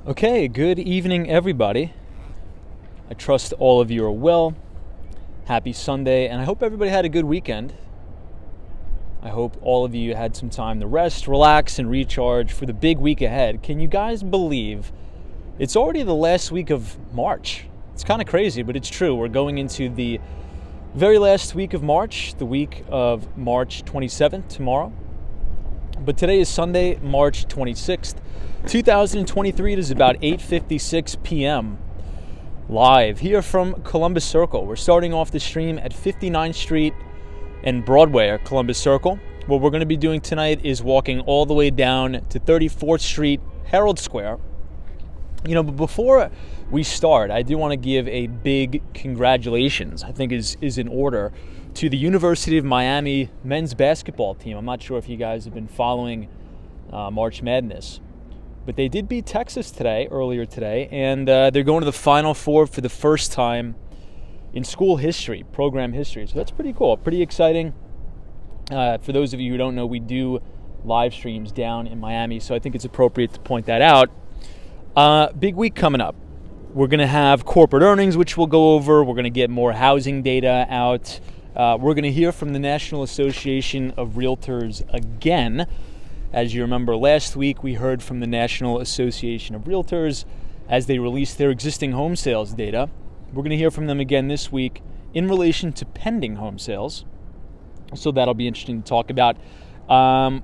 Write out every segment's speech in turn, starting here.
Okay, good evening, everybody. I trust all of you are well. Happy Sunday, and I hope everybody had a good weekend. I hope all of you had some time to rest, relax, and recharge for the big week ahead. Can you guys believe it's already the last week of March? It's kind of crazy, but it's true. We're going into the very last week of March, the week of March 27th, tomorrow. But today is Sunday, March 26th, 2023. It is about 8:56 p.m. live here from Columbus Circle. We're starting off the stream at 59th Street and Broadway at Columbus Circle. What we're going to be doing tonight is walking all the way down to 34th Street, Herald Square. But before we start, I do want to give a big congratulations, I think is in order, to the University of Miami men's basketball team. I'm not sure if you guys have been following March Madness, but they did beat Texas earlier today, and they're going to the Final Four for the first time in school history, program history. So that's pretty cool, pretty exciting. For those of you who don't know, we do live streams down in Miami, so I think it's appropriate to point that out. Big week coming up. We're going to have corporate earnings, which we'll go over. We're going to get more housing data out. We're going to hear from the National Association of Realtors again. As you remember, last week we heard from the National Association of Realtors as they released their existing home sales data. We're going to hear from them again this week in relation to pending home sales. So that'll be interesting to talk about.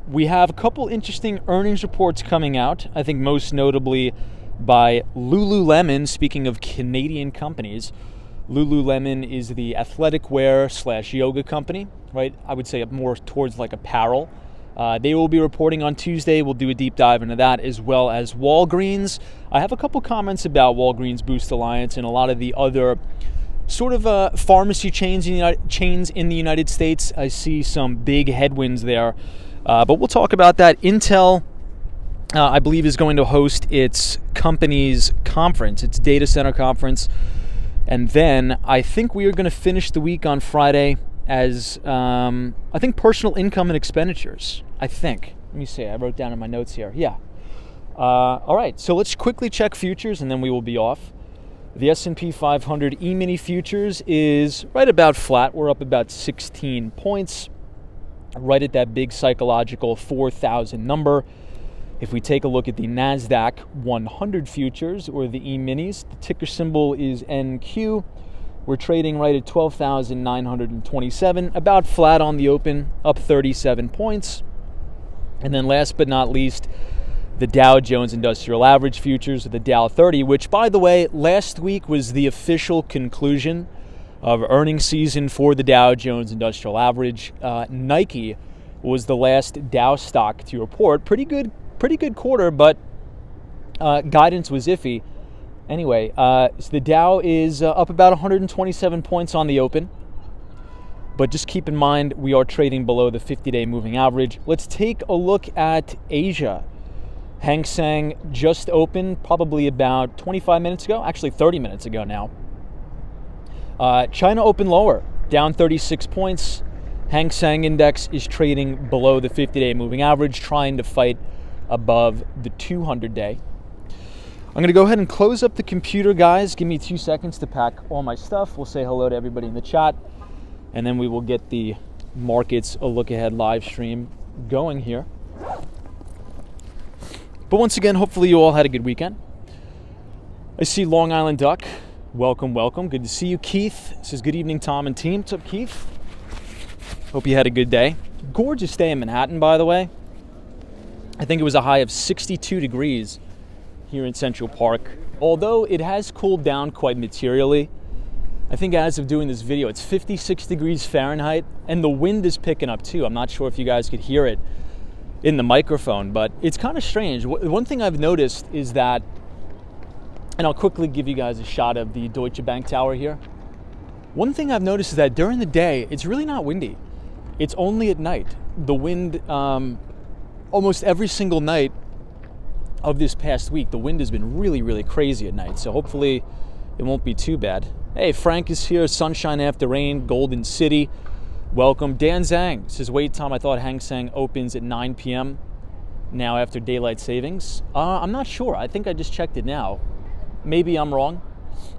We have a couple interesting earnings reports coming out, I think most notably by Lululemon. Speaking of Canadian companies, Lululemon is the athletic wear / yoga company, right? I would say more towards like apparel. They will be reporting on Tuesday. We'll do a deep dive into that, as well as Walgreens. I have a couple comments about Walgreens Boost Alliance and a lot of the other sort of pharmacy chains in the United States. I see some big headwinds there, but we'll talk about that. Intel, I believe, is going to host its company's conference, its data center conference. And then I think we are going to finish the week on Friday as, I think, personal income and expenditures. I think. Let me see. I wrote down in my notes here. Yeah. All right. So let's quickly check futures, and then we will be off. The S&P 500 E-mini futures is right about flat. We're up about 16 points, right at that big psychological 4,000 number. If we take a look at the NASDAQ 100 futures, or the E-minis, the ticker symbol is NQ. We're trading right at 12,927, about flat on the open, up 37 points. And then last but not least, the Dow Jones Industrial Average futures, or the Dow 30, which, by the way, last week was the official conclusion of earnings season for the Dow Jones Industrial Average. Nike was the last Dow stock to report. Pretty good quarter, but guidance was iffy. Anyway, so the Dow is up about 127 points on the open. But just keep in mind, we are trading below the 50-day moving average. Let's take a look at Asia. Hang Seng just opened probably about 25 minutes ago, actually 30 minutes ago now. China opened lower, down 36 points. Hang Seng Index is trading below the 50-day moving average, trying to fight above the 200-day. I'm going to go ahead and close up the computer, guys. Give me 2 seconds to pack all my stuff. We'll say hello to everybody in the chat, and then we will get the markets a look ahead live stream going here. But once again, hopefully you all had a good weekend. I see Long Island Duck. Welcome, welcome. Good to see you. Keith says, good evening, Tom and team. What's up, Keith? Hope you had a good day. Gorgeous day in Manhattan, by the way. I think it was a high of 62 degrees here in Central Park. Although it has cooled down quite materially. I think as of doing this video, it's 56 degrees Fahrenheit, and the wind is picking up too. I'm not sure if you guys could hear it in the microphone, but it's kind of strange. One thing I've noticed is that, and I'll quickly give you guys a shot of the Deutsche Bank Tower here. One thing I've noticed is that during the day, it's really not windy. It's only at night. The wind, almost every single night of this past week, the wind has been really, really crazy at night. So hopefully it won't be too bad. Hey, Frank is here. Sunshine after rain, Golden City. Welcome. Dan Zhang says, wait, Tom, I thought Hang Seng opens at 9 p.m. now after daylight savings. I'm not sure. I think I just checked it now. Maybe I'm wrong.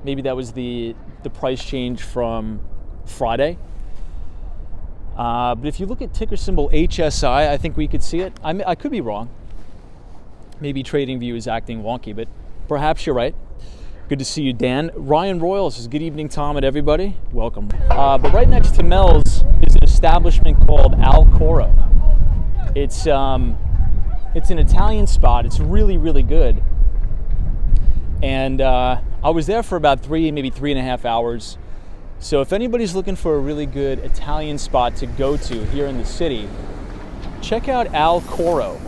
Maybe that was the price change from Friday. But if you look at ticker symbol HSI, I think we could see it. I could be wrong. Maybe TradingView is acting wonky, but perhaps you're right. Good to see you, Dan. Ryan Royal says, good evening, Tom, and everybody. Welcome. But right next to Mel's is an establishment called Al Coro. It's an Italian spot. It's really, really good. And I was there for about maybe 3.5 hours. So if anybody's looking for a really good Italian spot to go to here in the city, check out Al Coro.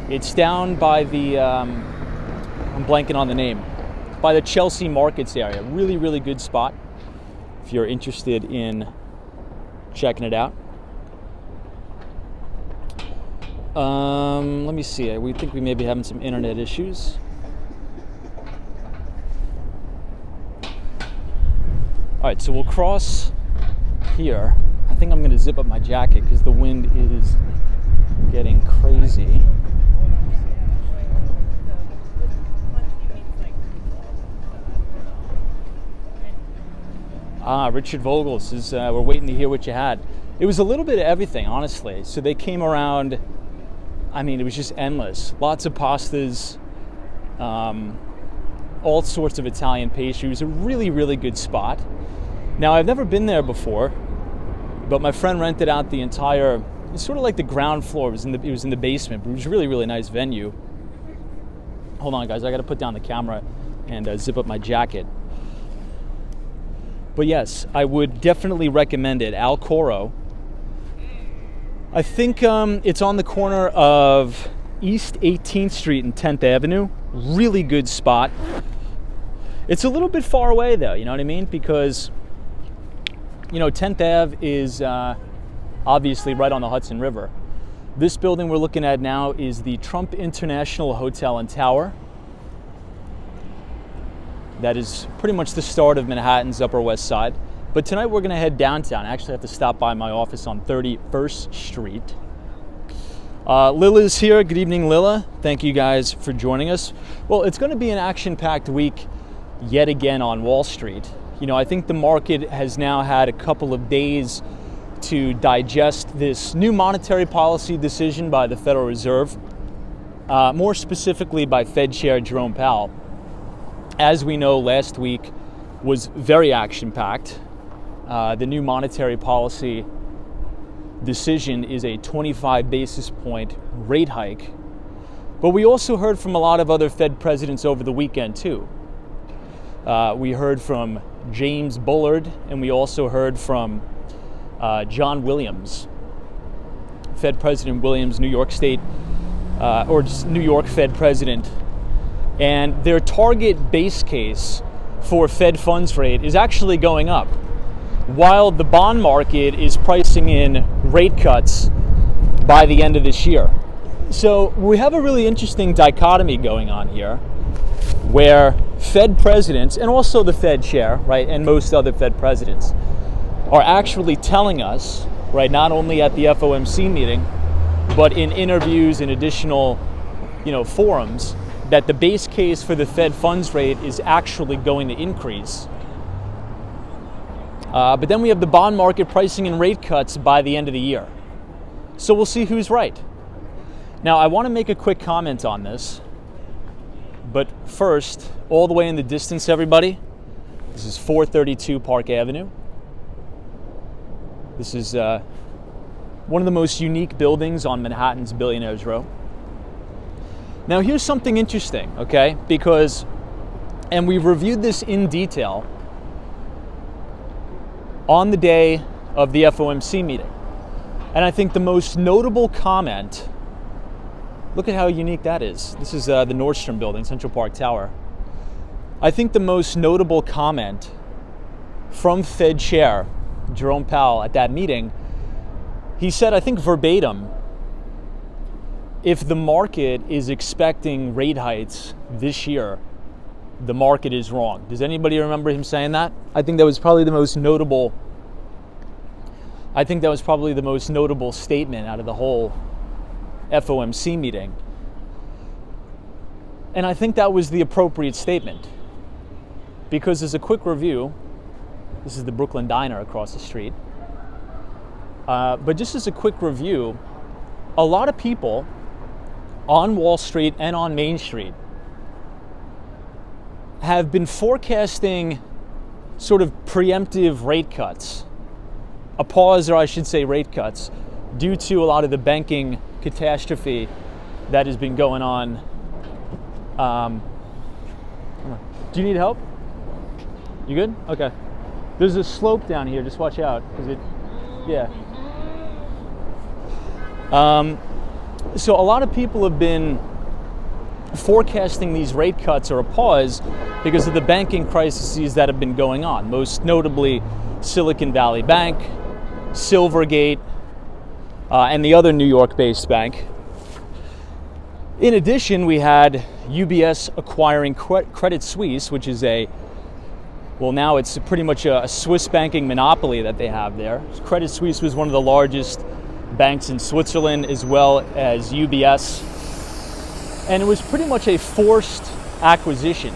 It's down by the, I'm blanking on the name, by the Chelsea Markets area. Really, really good spot if you're interested in checking it out. Let me see. We think we may be having some internet issues. All right, so we'll cross here. I think I'm going to zip up my jacket because the wind is getting crazy. Richard Vogel says, we're waiting to hear what you had. It was a little bit of everything, honestly. So they came around, I mean, it was just endless. Lots of pastas, all sorts of Italian pastry. It was a really, really good spot. Now, I've never been there before, but my friend rented out the entire, it's sort of like the ground floor. It was in the basement, but it was a really, really nice venue. Hold on, guys. I got to put down the camera and zip up my jacket. But yes, I would definitely recommend it. Al Coro. I think it's on the corner of East 18th Street and 10th Avenue. Really good spot. It's a little bit far away though, you know what I mean? Because, you know, 10th Ave is obviously right on the Hudson River. This building we're looking at now is the Trump International Hotel and Tower. That is pretty much the start of Manhattan's Upper West Side. But tonight we're gonna head downtown. I actually have to stop by my office on 31st Street. Lila's here. Good evening, Lila. Thank you guys for joining us. Well, it's gonna be an action-packed week yet again on Wall Street. You know, I think the market has now had a couple of days to digest this new monetary policy decision by the Federal Reserve, more specifically by Fed Chair Jerome Powell. As we know, last week was very action-packed. The new monetary policy decision is a 25 basis point rate hike. But we also heard from a lot of other Fed presidents over the weekend too. We heard from James Bullard, and we also heard from John Williams, Fed President Williams, New York State, or just New York Fed President. And their target base case for Fed funds rate is actually going up, while the bond market is pricing in rate cuts by the end of this year. So we have a really interesting dichotomy going on here, where Fed presidents, and also the Fed chair, right, and most other Fed presidents, are actually telling us, right, not only at the FOMC meeting, but in interviews and additional, forums, that the base case for the Fed funds rate is actually going to increase. But then we have the bond market pricing in rate cuts by the end of the year. So we'll see who's right. Now, I want to make a quick comment on this. But first, all the way in the distance, everybody, this is 432 Park Avenue. This is one of the most unique buildings on Manhattan's Billionaires Row. Now, here's something interesting, okay? Because, and we've reviewed this in detail on the day of the FOMC meeting. And I think the most notable comment, look at how unique that is. This is the Nordstrom building, Central Park Tower. I think the most notable comment from Fed Chair Jerome Powell at that meeting, he said, I think verbatim, if the market is expecting rate hikes this year, the market is wrong. Does anybody remember him saying that? I think that was probably the most notable statement out of the whole FOMC meeting. And I think that was the appropriate statement. Because as a quick review, this is the Brooklyn Diner across the street. But just as a quick review, a lot of people on Wall Street and on Main Street have been forecasting sort of preemptive rate cuts, a pause, or I should say rate cuts, due to a lot of the banking catastrophe that has been going on. Do you need help? You good? Okay. There's a slope down here, just watch out, because so a lot of people have been forecasting these rate cuts or a pause because of the banking crises that have been going on, most notably Silicon Valley Bank, Silvergate, and the other New York-based bank. In addition, we had UBS acquiring Credit Suisse, which is now it's pretty much a Swiss banking monopoly that they have there. Credit Suisse was one of the largest banks in Switzerland, as well as UBS. And it was pretty much a forced acquisition.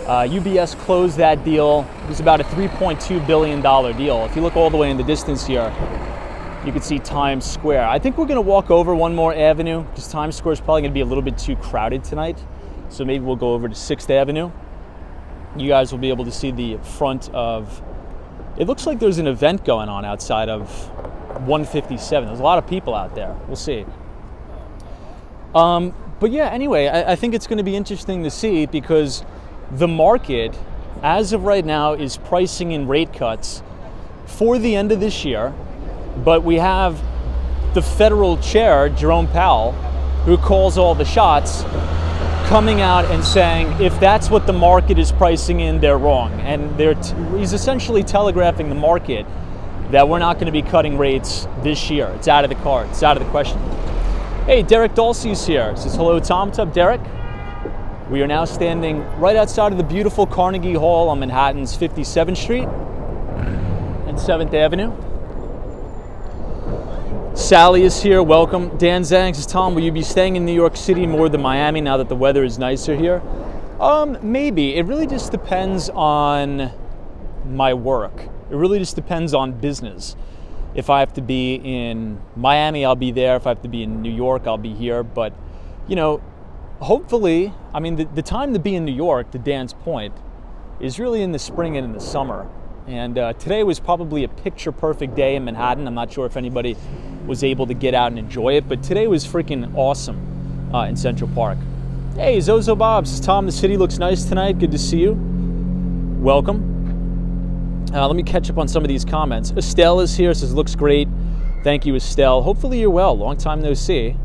UBS closed that deal. It was about a $3.2 billion deal. If you look all the way in the distance here, you can see Times Square. I think we're going to walk over one more avenue because Times Square is probably going to be a little bit too crowded tonight. So maybe we'll go over to 6th Avenue. You guys will be able to see the front of, it looks like there's an event going on outside of 157. There's a lot of people out there. We'll see. But yeah, anyway, I think it's going to be interesting to see because the market, as of right now, is pricing in rate cuts for the end of this year. But we have the federal chair, Jerome Powell, who calls all the shots, coming out and saying, if that's what the market is pricing in, they're wrong. And he's essentially telegraphing the market that we're not going to be cutting rates this year. It's out of the cards. It's out of the question. Hey, Derek Dulcey's here. Says, hello, Tom. What's up, Derek? We are now standing right outside of the beautiful Carnegie Hall on Manhattan's 57th Street and 7th Avenue. Sally is here. Welcome. Dan Zhang says, Tom, will you be staying in New York City more than Miami now that the weather is nicer here? Maybe. It really just depends on my work. It really just depends on business. If I have to be in Miami, I'll be there. If I have to be in New York, I'll be here. But, hopefully, the time to be in New York, to Dan's point, is really in the spring and in the summer. And today was probably a picture-perfect day in Manhattan. I'm not sure if anybody was able to get out and enjoy it, but today was freaking awesome in Central Park. Hey, Zozo Bob says, Tom, the city looks nice tonight. Good to see you. Welcome. Let me catch up on some of these comments. Estelle is here, says, looks great. Thank you, Estelle. Hopefully you're well. Long time no see.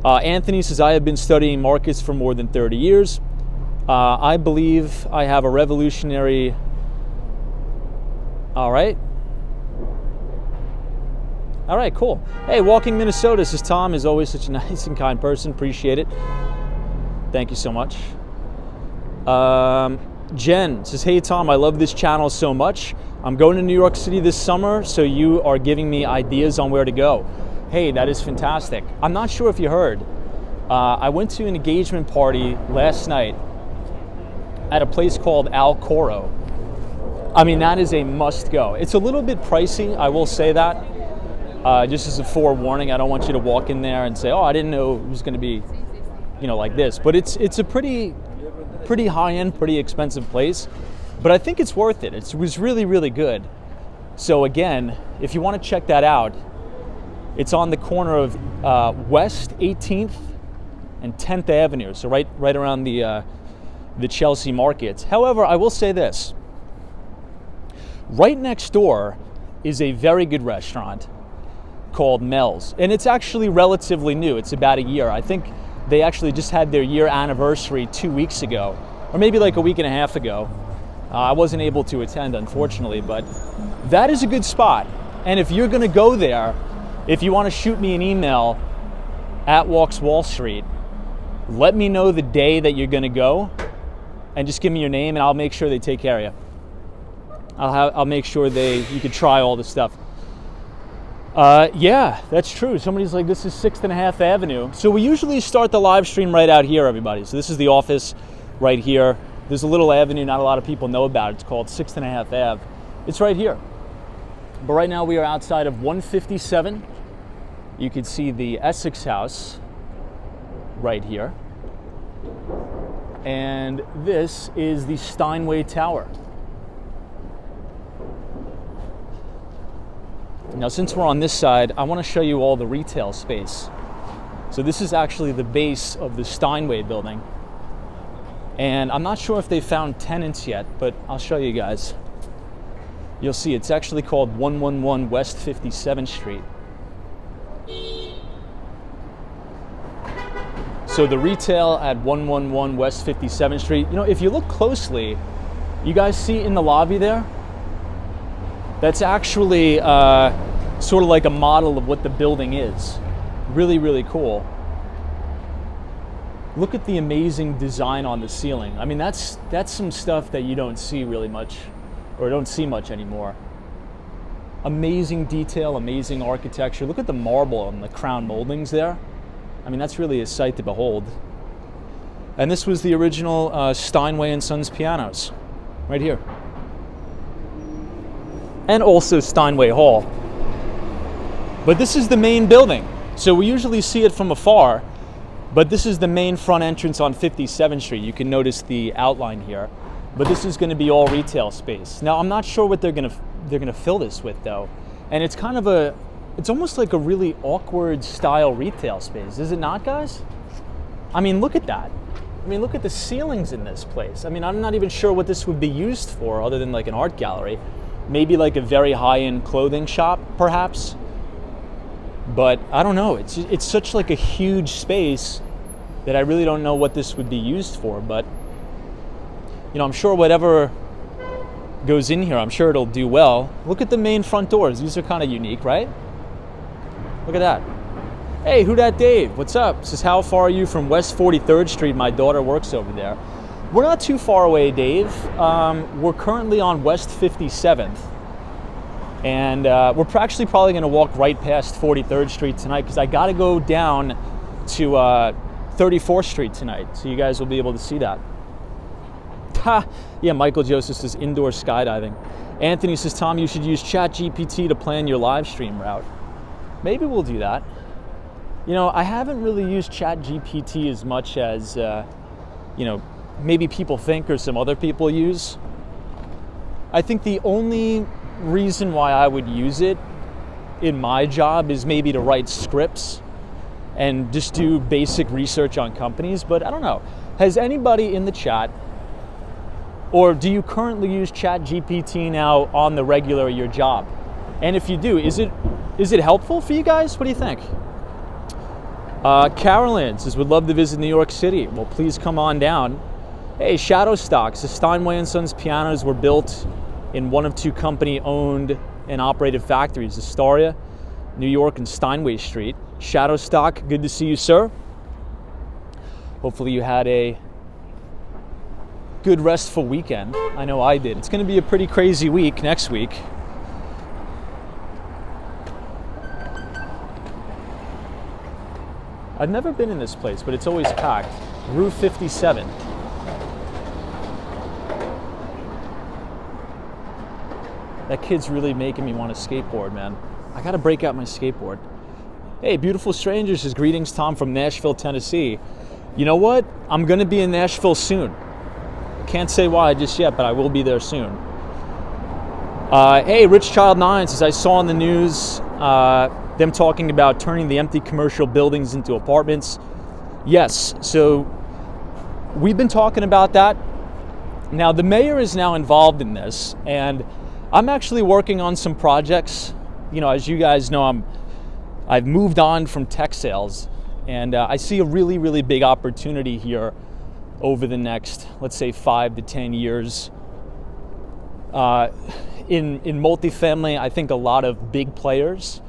Anthony says, I have been studying markets for more than 30 years. I believe I have a revolutionary... All right, cool. Hey, Walking Minnesota says, Tom is always such a nice and kind person. Appreciate it. Thank you so much. Jen says, hey, Tom, I love this channel so much. I'm going to New York City this summer, so you are giving me ideas on where to go. Hey, that is fantastic. I'm not sure if you heard. I went to an engagement party last night at a place called Al Coro. I mean, that is a must go. It's a little bit pricey, I will say that. Just as a forewarning, I don't want you to walk in there and say, oh, I didn't know it was going to be, like this. But it's a pretty high-end, pretty expensive place. But I think it's worth it. It was really, really good. So again, if you want to check that out, it's on the corner of West 18th and 10th Avenue. So right around the Chelsea Market. However, I will say this. Right next door is a very good restaurant called Mel's. And it's actually relatively new. It's about a year. I think they actually just had their year anniversary 2 weeks ago, or maybe like a week and a half ago. I wasn't able to attend, unfortunately, but that is a good spot. And if you're going to go there, if you want to shoot me an email at Walks Wall Street, let me know the day that you're going to go, and just give me your name, and I'll make sure they take care of you. I'll make sure you can try all the stuff. Yeah, that's true. Somebody's like, this is 6th and a half Avenue. So we usually start the live stream right out here, everybody. So this is the office right here. There's a little avenue not a lot of people know about. It's called 6th and a half Ave. It's right here. But right now we are outside of 157. You can see the Essex House right here. And this is the Steinway Tower. Now, since we're on this side, I want to show you all the retail space. So this is actually the base of the Steinway building. And I'm not sure if they found tenants yet, but I'll show you guys. You'll see it's actually called 111 West 57th Street. So the retail at 111 West 57th Street, if you look closely, you guys see in the lobby there? That's actually sort of like a model of what the building is. Really, really cool. Look at the amazing design on the ceiling. I mean, that's some stuff that you don't see really much, or don't see much anymore. Amazing detail, amazing architecture. Look at the marble and the crown moldings there. I mean, that's really a sight to behold. And this was the original Steinway and Sons pianos, right here. And also Steinway Hall. But this is the main building. So we usually see it from afar, but this is the main front entrance on 57th Street. You can notice the outline here. But this is going to be all retail space. Now, I'm not sure what they're going to fill this with, though. And it's kind of it's almost like a really awkward style retail space. Is it not, guys? I mean, look at that. I mean, look at the ceilings in this place. I mean, I'm not even sure what this would be used for other than like an art gallery. Maybe like a very high-end clothing shop, perhaps. But I don't know. It's such like a huge space that I really don't know what this would be used for. But, I'm sure whatever goes in here, I'm sure it'll do well. Look at the main front doors. These are kind of unique, right? Look at that. Hey, who dat Dave? What's up? Says, how far are you from West 43rd Street? My daughter works over there. We're not too far away, Dave. We're currently on West 57th. And we're actually probably going to walk right past 43rd Street tonight because I got to go down to 34th Street tonight. So you guys will be able to see that. Yeah, Michael Joseph says indoor skydiving. Anthony says, Tom, you should use ChatGPT to plan your live stream route. Maybe we'll do that. I haven't really used ChatGPT as much as, maybe people think or some other people use. I think the only reason why I would use it in my job is maybe to write scripts and just do basic research on companies, but I don't know. Has anybody in the chat, or do you currently use ChatGPT now on the regular at your job? And if you do, is it helpful for you guys? What do you think? Carolyn says, would love to visit New York City. Well, please come on down. Hey, Shadow Stocks. The Steinway & Sons pianos were built in one of two company-owned and operated factories, Astoria, New York, and Steinway Street. Shadow Stock, good to see you, sir. Hopefully you had a good restful weekend. I know I did. It's going to be a pretty crazy week next week. I've never been in this place, but it's always packed. Rue 57. That kid's really making me want to skateboard, man. I gotta break out my skateboard. Hey, beautiful strangers, says greetings, Tom from Nashville, Tennessee. You know what? I'm gonna be in Nashville soon. Can't say why just yet, but I will be there soon. Hey, Rich Child 9 says, I saw on the news them talking about turning the empty commercial buildings into apartments. Yes, so we've been talking about that. Now, the mayor is now involved in this, and I'm actually working on some projects. You know, as you guys know, I've moved on from tech sales, and I see a really, really big opportunity here over the next, let's say, 5 to 10 years. In multifamily, I think a lot of big players,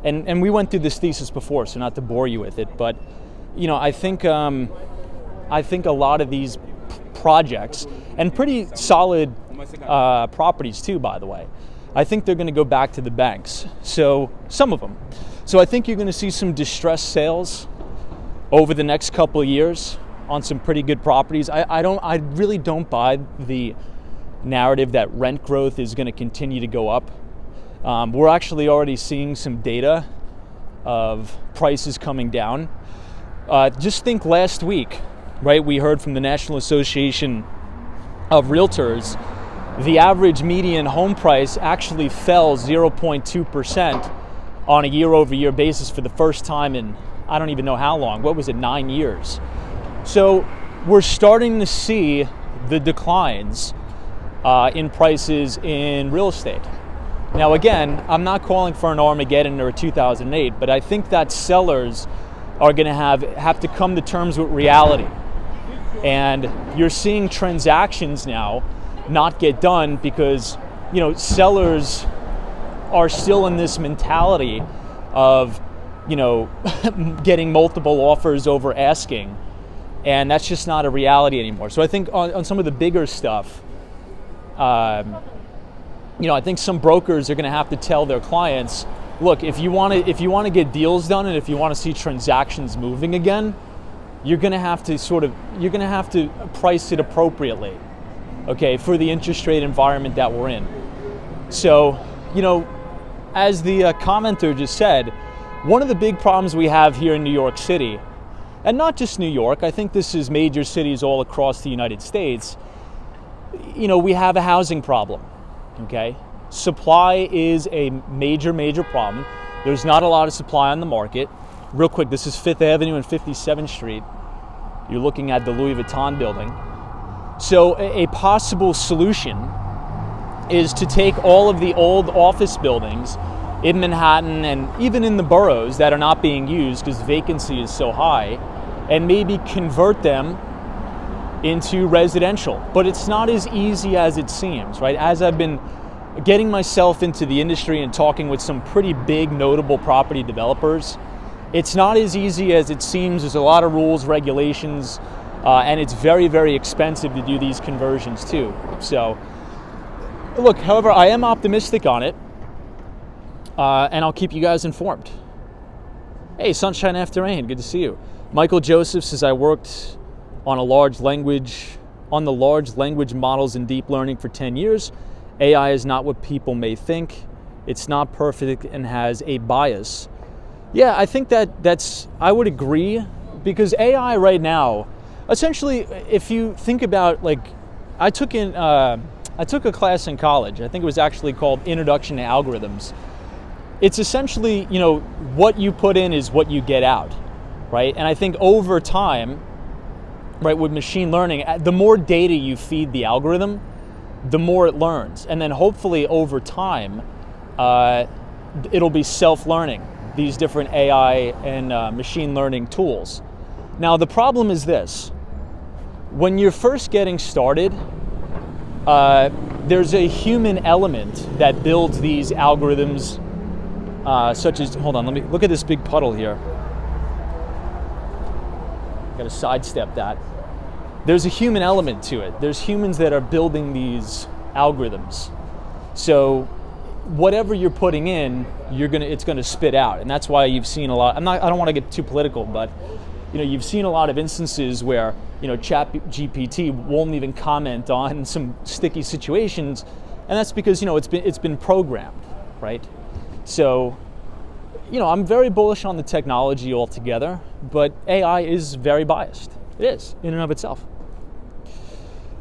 and we went through this thesis before, so not to bore you with it, but you know, I think a lot of these projects, and pretty solid properties too, by the way, I think they're going to go back to the banks. So some of them. So I think you're going to see some distressed sales over the next couple of years on some pretty good properties. I really don't buy the narrative that rent growth is going to continue to go up. We're actually already seeing some data of prices coming down. Just think last week, right? We heard from the National Association of Realtors, the average median home price actually fell 0.2% on a year-over-year basis for the first time in, I don't even know how long. What was it, 9 years? So we're starting to see the declines in prices in real estate. Now again, I'm not calling for an Armageddon or a 2008, but I think that sellers are going to have to come to terms with reality. And you're seeing transactions now not get done because, you know, sellers are still in this mentality of, you know, getting multiple offers over asking, and that's just not a reality anymore. So I think on some of the bigger stuff, you know, I think some brokers are going to have to tell their clients, look, if you want to get deals done and if you want to see transactions moving again, you're going to have to price it appropriately, okay, for the interest rate environment that we're in. So, you know, as the commenter just said, one of the big problems we have here in New York City, and not just New York, I think this is major cities all across the United States, you know, we have a housing problem, okay? Supply is a major, major problem. There's not a lot of supply on the market. Real quick, this is 5th Avenue and 57th Street. You're looking at the Louis Vuitton building. So a possible solution is to take all of the old office buildings in Manhattan and even in the boroughs that are not being used because vacancy is so high, and maybe convert them into residential. But it's not as easy as it seems, right? As I've been getting myself into the industry and talking with some pretty big notable property developers, it's not as easy as it seems. There's a lot of rules, regulations, and it's very, very expensive to do these conversions too. So, look, however, I am optimistic on it, and I'll keep you guys informed. Hey, sunshine after rain, good to see you. Michael Joseph says, I worked on the large language models in deep learning for 10 years. AI is not what people may think. It's not perfect and has a bias. Yeah, I think I would agree, because AI right now, essentially, if you think about, like, I took a class in college. I think it was actually called Introduction to Algorithms. It's essentially, you know, what you put in is what you get out, right? And I think over time, right, with machine learning, the more data you feed the algorithm, the more it learns. And then hopefully over time, it'll be self-learning, these different AI and machine learning tools. Now, the problem is this. When you're first getting started, there's a human element that builds these algorithms, such as, hold on, let me look at this big puddle here. Got to sidestep that. There's a human element to it. There's humans that are building these algorithms. So whatever you're putting in, it's gonna spit out, and that's why you've seen a lot. I don't want to get too political, but you know, you've seen a lot of instances where, you know, ChatGPT won't even comment on some sticky situations, And that's because, it's been programmed, right? So, I'm very bullish on the technology altogether, but AI is very biased. It is, in and of itself.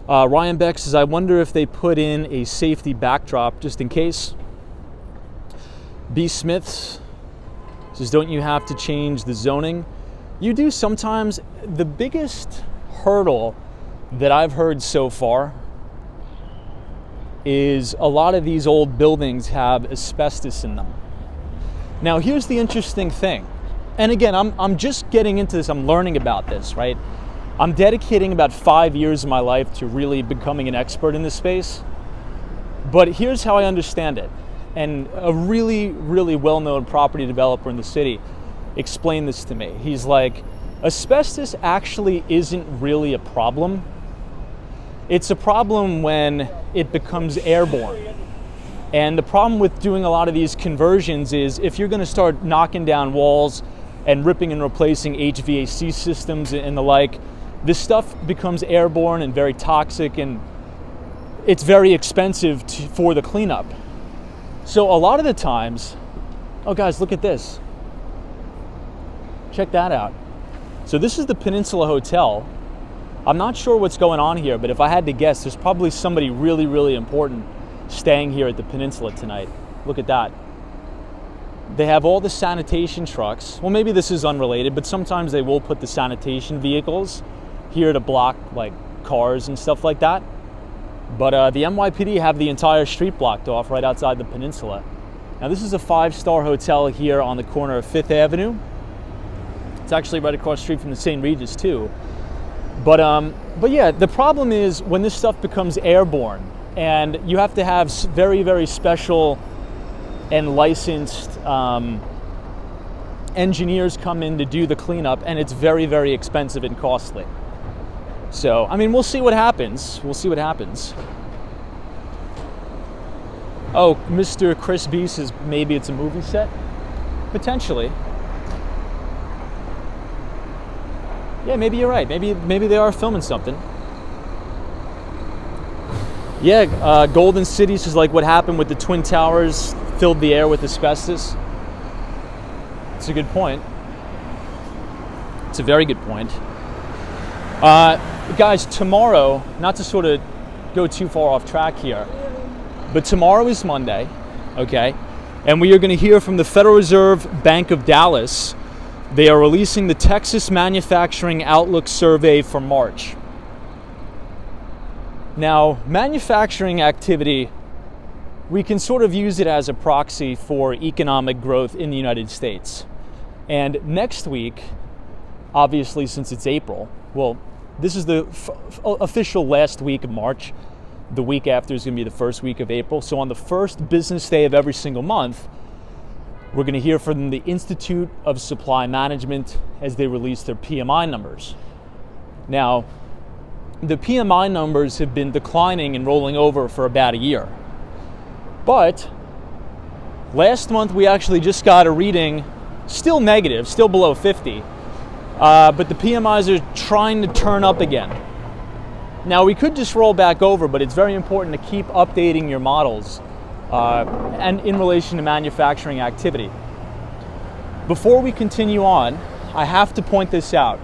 Ryan Beck says, I wonder if they put in a safety backdrop just in case. B. Smiths says, don't you have to change the zoning? You do sometimes. The biggest hurdle that I've heard so far is a lot of these old buildings have asbestos in them. Now, here's the interesting thing. And again, I'm just getting into this. I'm learning about this, right? I'm dedicating about 5 years of my life to really becoming an expert in this space. But here's how I understand it. And a really, really well-known property developer in the city explained this to me. He's like, asbestos actually isn't really a problem. It's a problem when it becomes airborne. And the problem with doing a lot of these conversions is if you're going to start knocking down walls and ripping and replacing HVAC systems and the like, this stuff becomes airborne and very toxic, and it's very expensive for the cleanup. So a lot of the times, oh guys, look at this. Check that out. So this is the Peninsula Hotel. I'm not sure what's going on here, but if I had to guess, there's probably somebody really, really important staying here at the Peninsula tonight. Look at that. They have all the sanitation trucks. Well, maybe this is unrelated, but sometimes they will put the sanitation vehicles here to block like cars and stuff like that. But the NYPD have the entire street blocked off right outside the Peninsula. Now this is a 5-star hotel here on the corner of 5th Avenue. It's actually right across the street from the St. Regis too. But yeah, the problem is when this stuff becomes airborne, and you have to have very, very special and licensed engineers come in to do the cleanup, and it's very, very expensive and costly. So, I mean, we'll see what happens. We'll see what happens. Oh, Mr. Chris B says maybe it's a movie set? Potentially. Yeah, maybe you're right. Maybe they are filming something. Yeah, Golden City is like what happened with the Twin Towers, filled the air with asbestos. It's a good point. It's a very good point. Guys, tomorrow, not to sort of go too far off track here, but tomorrow is Monday, okay? And we are going to hear from the Federal Reserve Bank of Dallas. They are releasing the Texas Manufacturing Outlook Survey for March. Now, manufacturing activity, we can sort of use it as a proxy for economic growth in the United States. And next week, obviously since it's April, well, this is the official last week of March. The week after is going to be the first week of April. So on the first business day of every single month, we're going to hear from the Institute of Supply Management as they release their PMI numbers. Now, the PMI numbers have been declining and rolling over for about a year. But last month we actually just got a reading, still negative, still below 50. But the PMIs are trying to turn up again. Now, we could just roll back over, but it's very important to keep updating your models and in relation to manufacturing activity. Before we continue on, I have to point this out.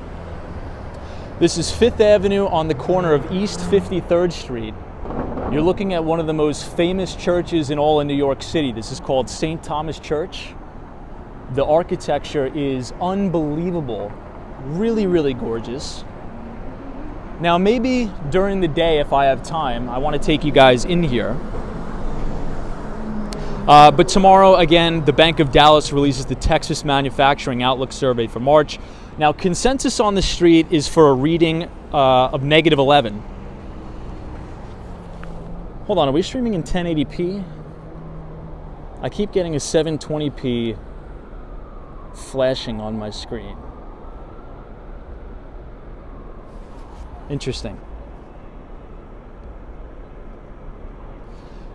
This is 5th Avenue on the corner of East 53rd Street. You're looking at one of the most famous churches in all of New York City. This is called St. Thomas Church. The architecture is unbelievable. Really, really gorgeous. Now, maybe during the day, if I have time, I want to take you guys in here. But tomorrow, again, the Bank of Dallas releases the Texas Manufacturing Outlook Survey for March. Now, consensus on the street is for a reading of -11. Hold on, are we streaming in 1080p? I keep getting a 720p flashing on my screen. Interesting.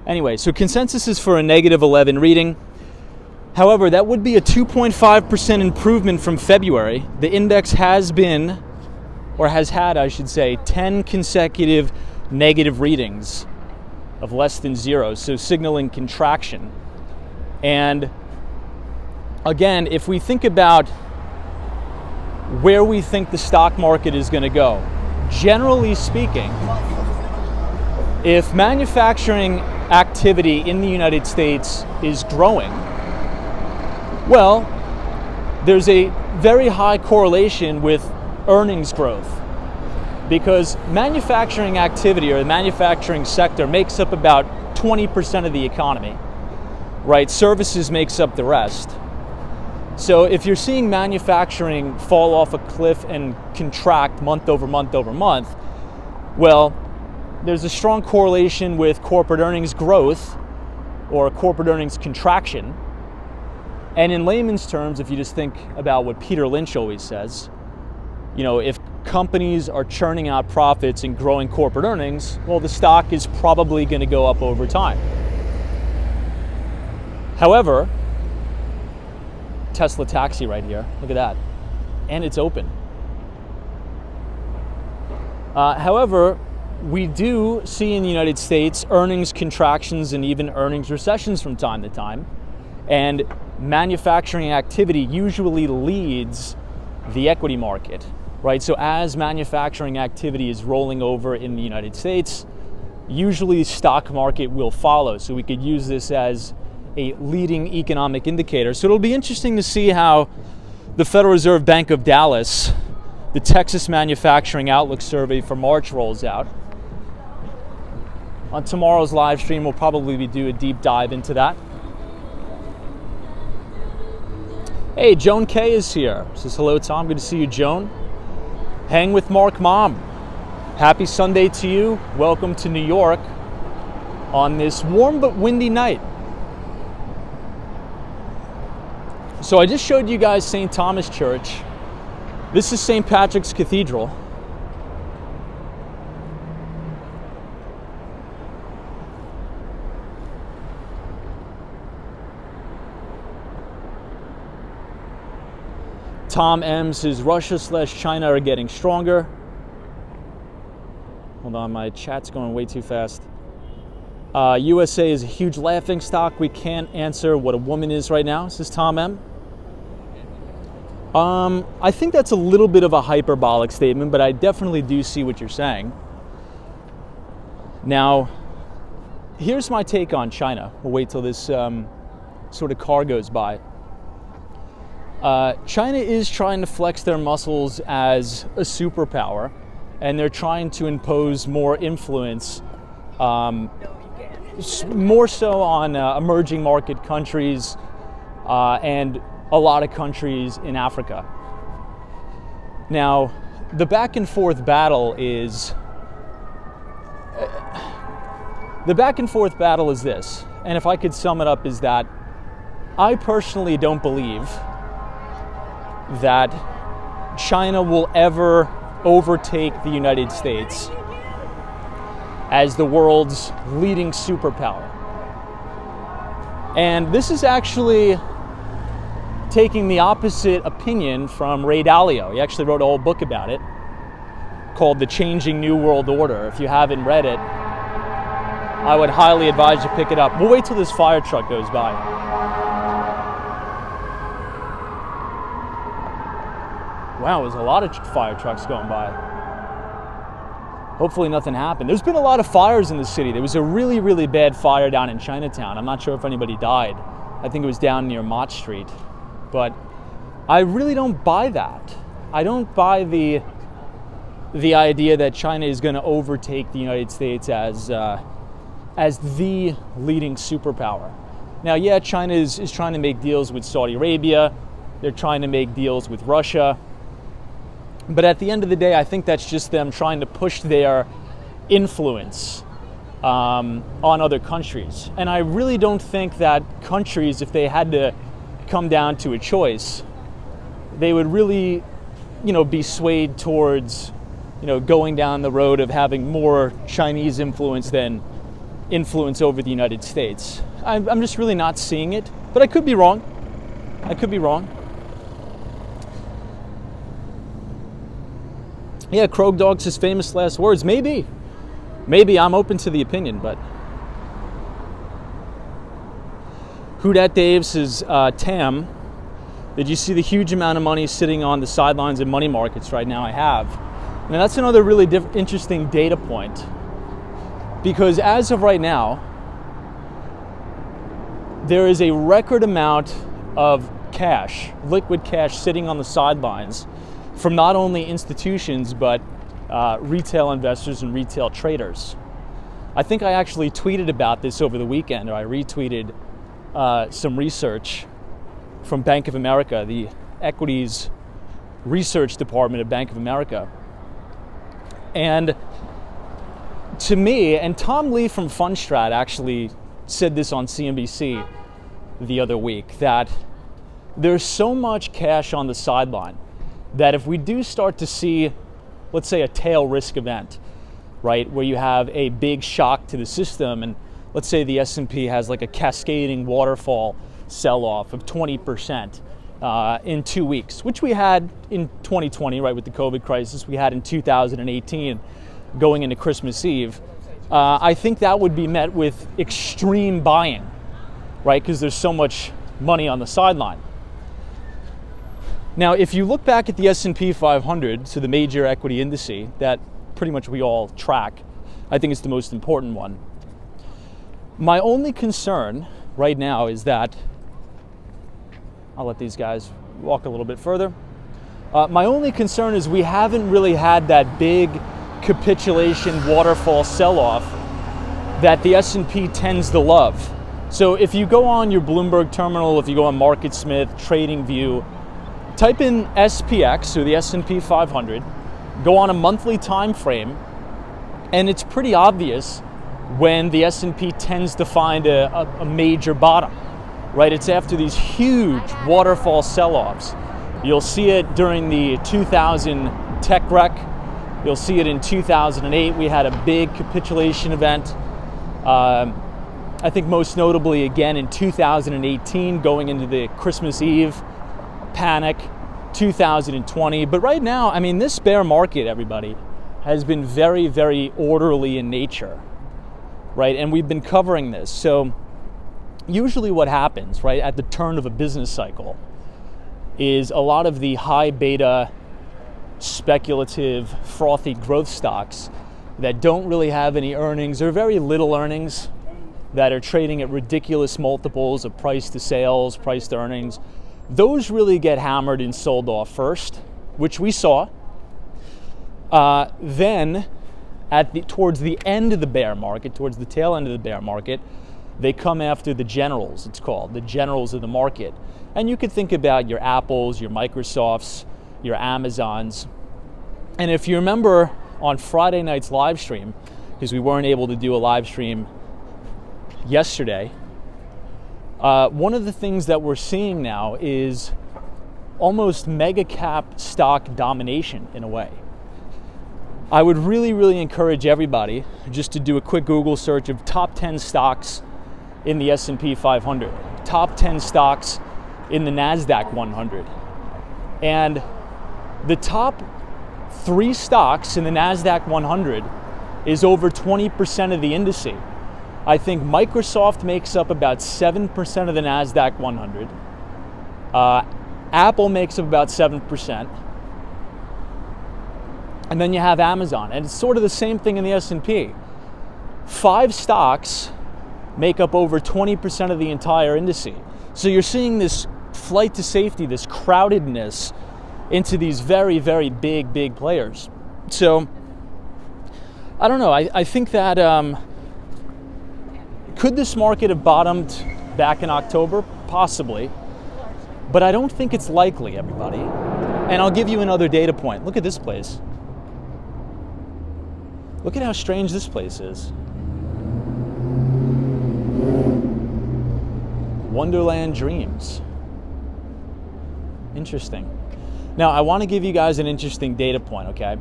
Anyway, so consensus is for a -11 reading. However, that would be a 2.5% improvement from February. The index has been, or has had, I should say, 10 consecutive negative readings. of less than zero, so signaling contraction. And again, if we think about where we think the stock market is going to go, generally speaking, if manufacturing activity in the United States is growing, well, there's a very high correlation with earnings growth, because manufacturing activity or the manufacturing sector makes up about 20% of the economy, right? Services makes up the rest. So if you're seeing manufacturing fall off a cliff and contract month over month over month, well, there's a strong correlation with corporate earnings growth or corporate earnings contraction. And in layman's terms, if you just think about what Peter Lynch always says, if companies are churning out profits and growing corporate earnings, well, the stock is probably going to go up over time. However, Tesla taxi right here, look at that, and it's open. However, we do see in the United States earnings contractions and even earnings recessions from time to time, and manufacturing activity usually leads the equity market, right? So as manufacturing activity is rolling over in the United States, usually the stock market will follow. So we could use this as a leading economic indicator. So it'll be interesting to see how the Federal Reserve Bank of Dallas, the Texas Manufacturing Outlook Survey for March rolls out. On tomorrow's live stream, we'll probably do a deep dive into that. Hey, Joan K is here. Says hello, Tom. Good to see you, Joan. Hang with Mark Mom. Happy Sunday to you. Welcome to New York on this warm but windy night. So I just showed you guys St. Thomas Church. This is St. Patrick's Cathedral. Tom M says Russia/China are getting stronger. Hold on, my chat's going way too fast. USA is a huge laughing stock. We can't answer what a woman is right now, says Tom M. I think that's a little bit of a hyperbolic statement, but I definitely do see what you're saying. Now, here's my take on China. We'll wait till this sort of car goes by. China is trying to flex their muscles as a superpower, and they're trying to impose more influence, more so on emerging market countries and a lot of countries in Africa. Now, the back and forth battle is this, and if I could sum it up, is that I personally don't believe that China will ever overtake the United States as the world's leading superpower. And this is actually taking the opposite opinion from Ray Dalio. He actually wrote a whole book about it called The Changing New World Order. If you haven't read it, I would highly advise you pick it up. We'll wait till this fire truck goes by. Wow, there's a lot of fire trucks going by. Hopefully nothing happened. There's been a lot of fires in the city. There was a really, really bad fire down in Chinatown. I'm not sure if anybody died. I think it was down near Mott Street. But I really don't buy that. I don't buy the idea that China is going to overtake the United States as the leading superpower. Now, yeah, China is trying to make deals with Saudi Arabia. They're trying to make deals with Russia. But at the end of the day, I think that's just them trying to push their influence on other countries. And I really don't think that countries, if they had to come down to a choice, they would really, be swayed towards, going down the road of having more Chinese influence than influence over the United States. I'm just really not seeing it, but I could be wrong. Yeah, Krog Dog says famous last words. Maybe I'm open to the opinion, but Who Dat Dave says, Tam, did you see the huge amount of money sitting on the sidelines in money markets right now? I have. Now that's another really interesting data point, because as of right now, there is a record amount of cash, liquid cash, sitting on the sidelines from not only institutions but retail investors and retail traders. I think I actually tweeted about this over the weekend, or I retweeted some research from Bank of America, the equities research department of Bank of America. And to me, and Tom Lee from Fundstrat actually said this on CNBC the other week, that there's so much cash on the sideline that if we do start to see, let's say, a tail risk event, right, where you have a big shock to the system, and let's say the S&P has like a cascading waterfall sell-off of 20% in 2 weeks, which we had in 2020, right, with the COVID crisis, we had in 2018 going into Christmas Eve, I think that would be met with extreme buying, right, because there's so much money on the sideline. Now, if you look back at the S&P 500, so the major equity indice that pretty much we all track, I think it's the most important one. My only concern right now is that, I'll let these guys walk a little bit further. My only concern is we haven't really had that big capitulation waterfall sell-off that the S&P tends to love. So if you go on your Bloomberg terminal, if you go on MarketSmith, TradingView, type in SPX, or the S&P 500, go on a monthly time frame, and it's pretty obvious when the S&P tends to find a major bottom, right? It's after these huge waterfall sell-offs. You'll see it during the 2000 tech wreck. You'll see it in 2008. We had a big capitulation event. I think most notably again in 2018, going into the Christmas Eve panic, 2020. But right now, I mean, this bear market, everybody, has been very, very orderly in nature, right? And we've been covering this. So usually what happens, right, at the turn of a business cycle is a lot of the high beta, speculative, frothy growth stocks that don't really have any earnings or very little earnings, that are trading at ridiculous multiples of price to sales, price to earnings, those really get hammered and sold off first, which we saw. Then, towards the end of the bear market, towards the tail end of the bear market, they come after the generals, it's called, the generals of the market. And you could think about your Apples, your Microsofts, your Amazons. And if you remember on Friday night's live stream, because we weren't able to do a live stream yesterday, one of the things that we're seeing now is almost mega cap stock domination in a way. I would really, really encourage everybody just to do a quick Google search of top 10 stocks in the S&P 500, top 10 stocks in the NASDAQ 100. And the top 3 stocks in the NASDAQ 100 is over 20% of the index. I think Microsoft makes up about 7% of the NASDAQ 100. Apple makes up about 7%. And then you have Amazon. And it's sort of the same thing in the S&P. 5 stocks make up over 20% of the entire index. So you're seeing this flight to safety, this crowdedness into these very, very big players. So, I don't know. I think that... could this market have bottomed back in October? Possibly. But I don't think it's likely, everybody. And I'll give you another data point. Look at this place. Look at how strange this place is. Wonderland Dreams. Interesting. Now, I want to give you guys an interesting data point, okay?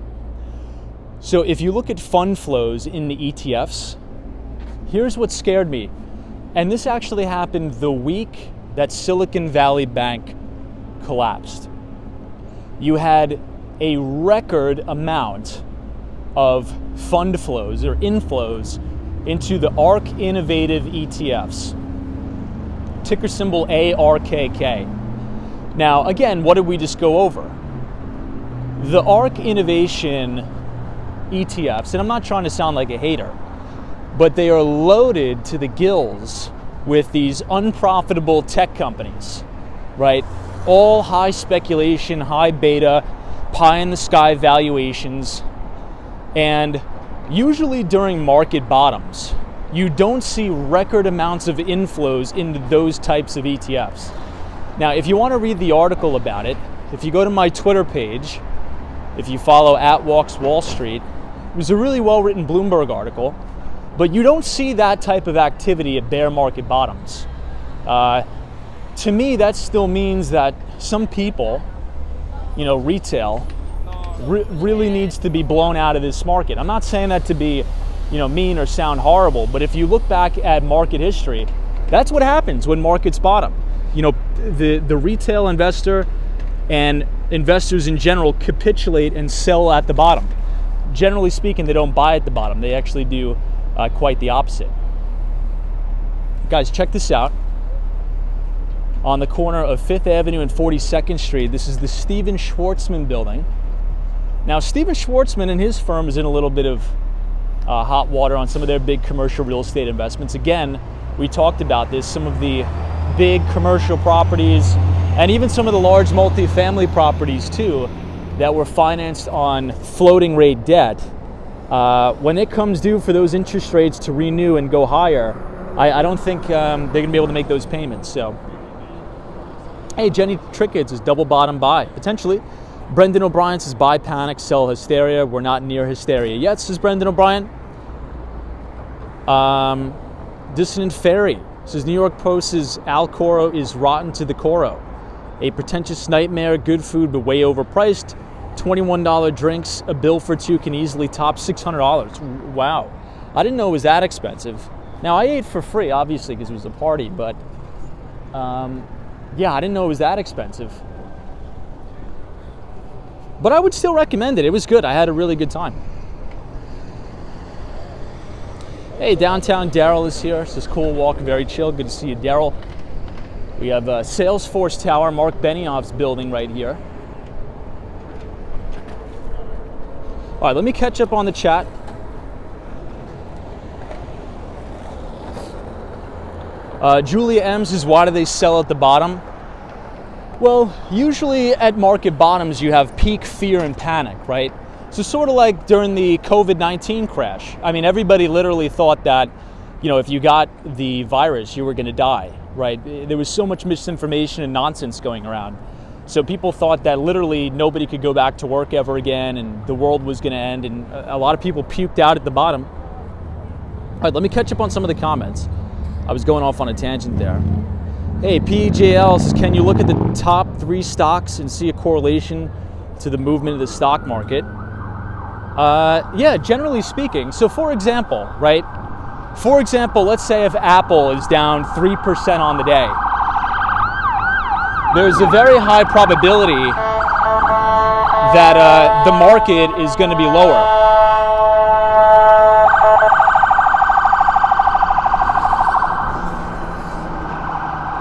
So if you look at fund flows in the ETFs, here's what scared me. And this actually happened the week that Silicon Valley Bank collapsed. You had a record amount of fund flows or inflows into the ARK Innovative ETFs. ticker symbol ARKK. Now, again, what did we just go over? The ARK Innovation ETFs, and I'm not trying to sound like a hater, but they are loaded to the gills with these unprofitable tech companies, right? All high speculation, high beta, pie in the sky valuations, and usually during market bottoms, you don't see record amounts of inflows into those types of ETFs. Now, if you want to read the article about it, if you go to my Twitter page, if you follow @WalksWallStreet, it was a really well-written Bloomberg article, but you don't see that type of activity at bear market bottoms. To me, that still means that some people, retail, really needs to be blown out of this market. I'm not saying that to be, mean or sound horrible, but if you look back at market history, that's what happens when markets bottom. The retail investor and investors in general capitulate and sell at the bottom. Generally speaking, they don't buy at the bottom. They actually do quite the opposite. Guys, check this out. On the corner of 5th Avenue and 42nd Street, this is the Stephen Schwartzman building. Now, Stephen Schwartzman and his firm is in a little bit of hot water on some of their big commercial real estate investments. Again, we talked about this, some of the big commercial properties and even some of the large multifamily properties too that were financed on floating rate debt. When it comes due for those interest rates to renew and go higher, I don't think they're going to be able to make those payments. So, hey, Jenny Trickett is double bottom buy, potentially. Brendan O'Brien says buy panic, sell hysteria. We're not near hysteria yet, says Brendan O'Brien. Dissonant Fairy says New York Post says Al Coro is rotten to the Coro. A pretentious nightmare, good food but way overpriced. $21 drinks, a bill for two can easily top $600. Wow, I didn't know it was that expensive. Now, I ate for free, obviously, because it was a party, but yeah, I didn't know it was that expensive. But I would still recommend it. It was good. I had a really good time. Hey, downtown Daryl is here. It's this cool walk, very chill. Good to see you, Daryl. We have Salesforce Tower, Mark Benioff's building right here. All right, let me catch up on the chat. Julia M says, why do they sell at the bottom? Well, usually at market bottoms, you have peak fear and panic, right? So sort of like during the COVID-19 crash. I mean, everybody literally thought that, if you got the virus, you were going to die, right? There was so much misinformation and nonsense going around. So people thought that literally nobody could go back to work ever again and the world was going to end. And a lot of people puked out at the bottom. All right, let me catch up on some of the comments. I was going off on a tangent there. Hey, PJL says, can you look at the top 3 stocks and see a correlation to the movement of the stock market? Yeah, generally speaking. So for example, right? For example, let's say if Apple is down 3% on the day, there's a very high probability that the market is going to be lower.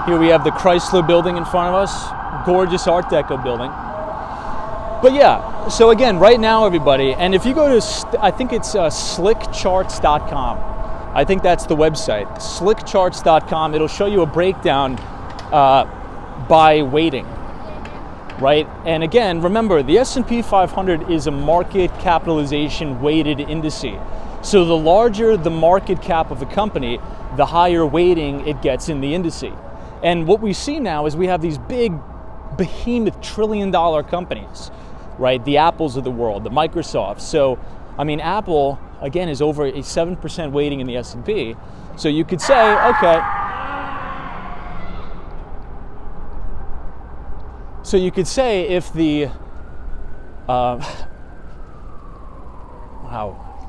Here we have the Chrysler building in front of us, gorgeous Art Deco building. But yeah, so again, right now everybody, and if you go to, I think it's slickcharts.com. I think that's the website, slickcharts.com. It'll show you a breakdown by weighting, right? And again, remember, the S&P 500 is a market capitalization weighted index. So the larger the market cap of a company, the higher weighting it gets in the index. And what we see now is we have these big behemoth trillion-dollar companies, right? The Apples of the world, the Microsofts. So, I mean, Apple, again, is over a 7% weighting in the S&P. So you could say, okay. So you could say if the,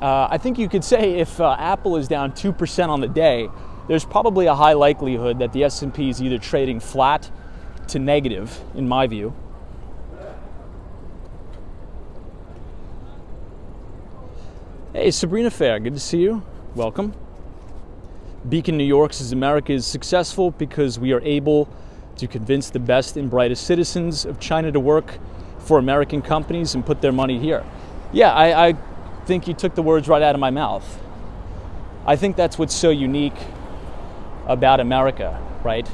I think you could say if Apple is down 2% on the day, there's probably a high likelihood that the S&P is either trading flat to negative, in my view. Hey, Sabrina Fair, good to see you. Welcome. Beacon, New York says America is successful because we are able to convince the best and brightest citizens of China to work for American companies and put their money here. Yeah, I think you took the words right out of my mouth. I think that's what's so unique about America, right?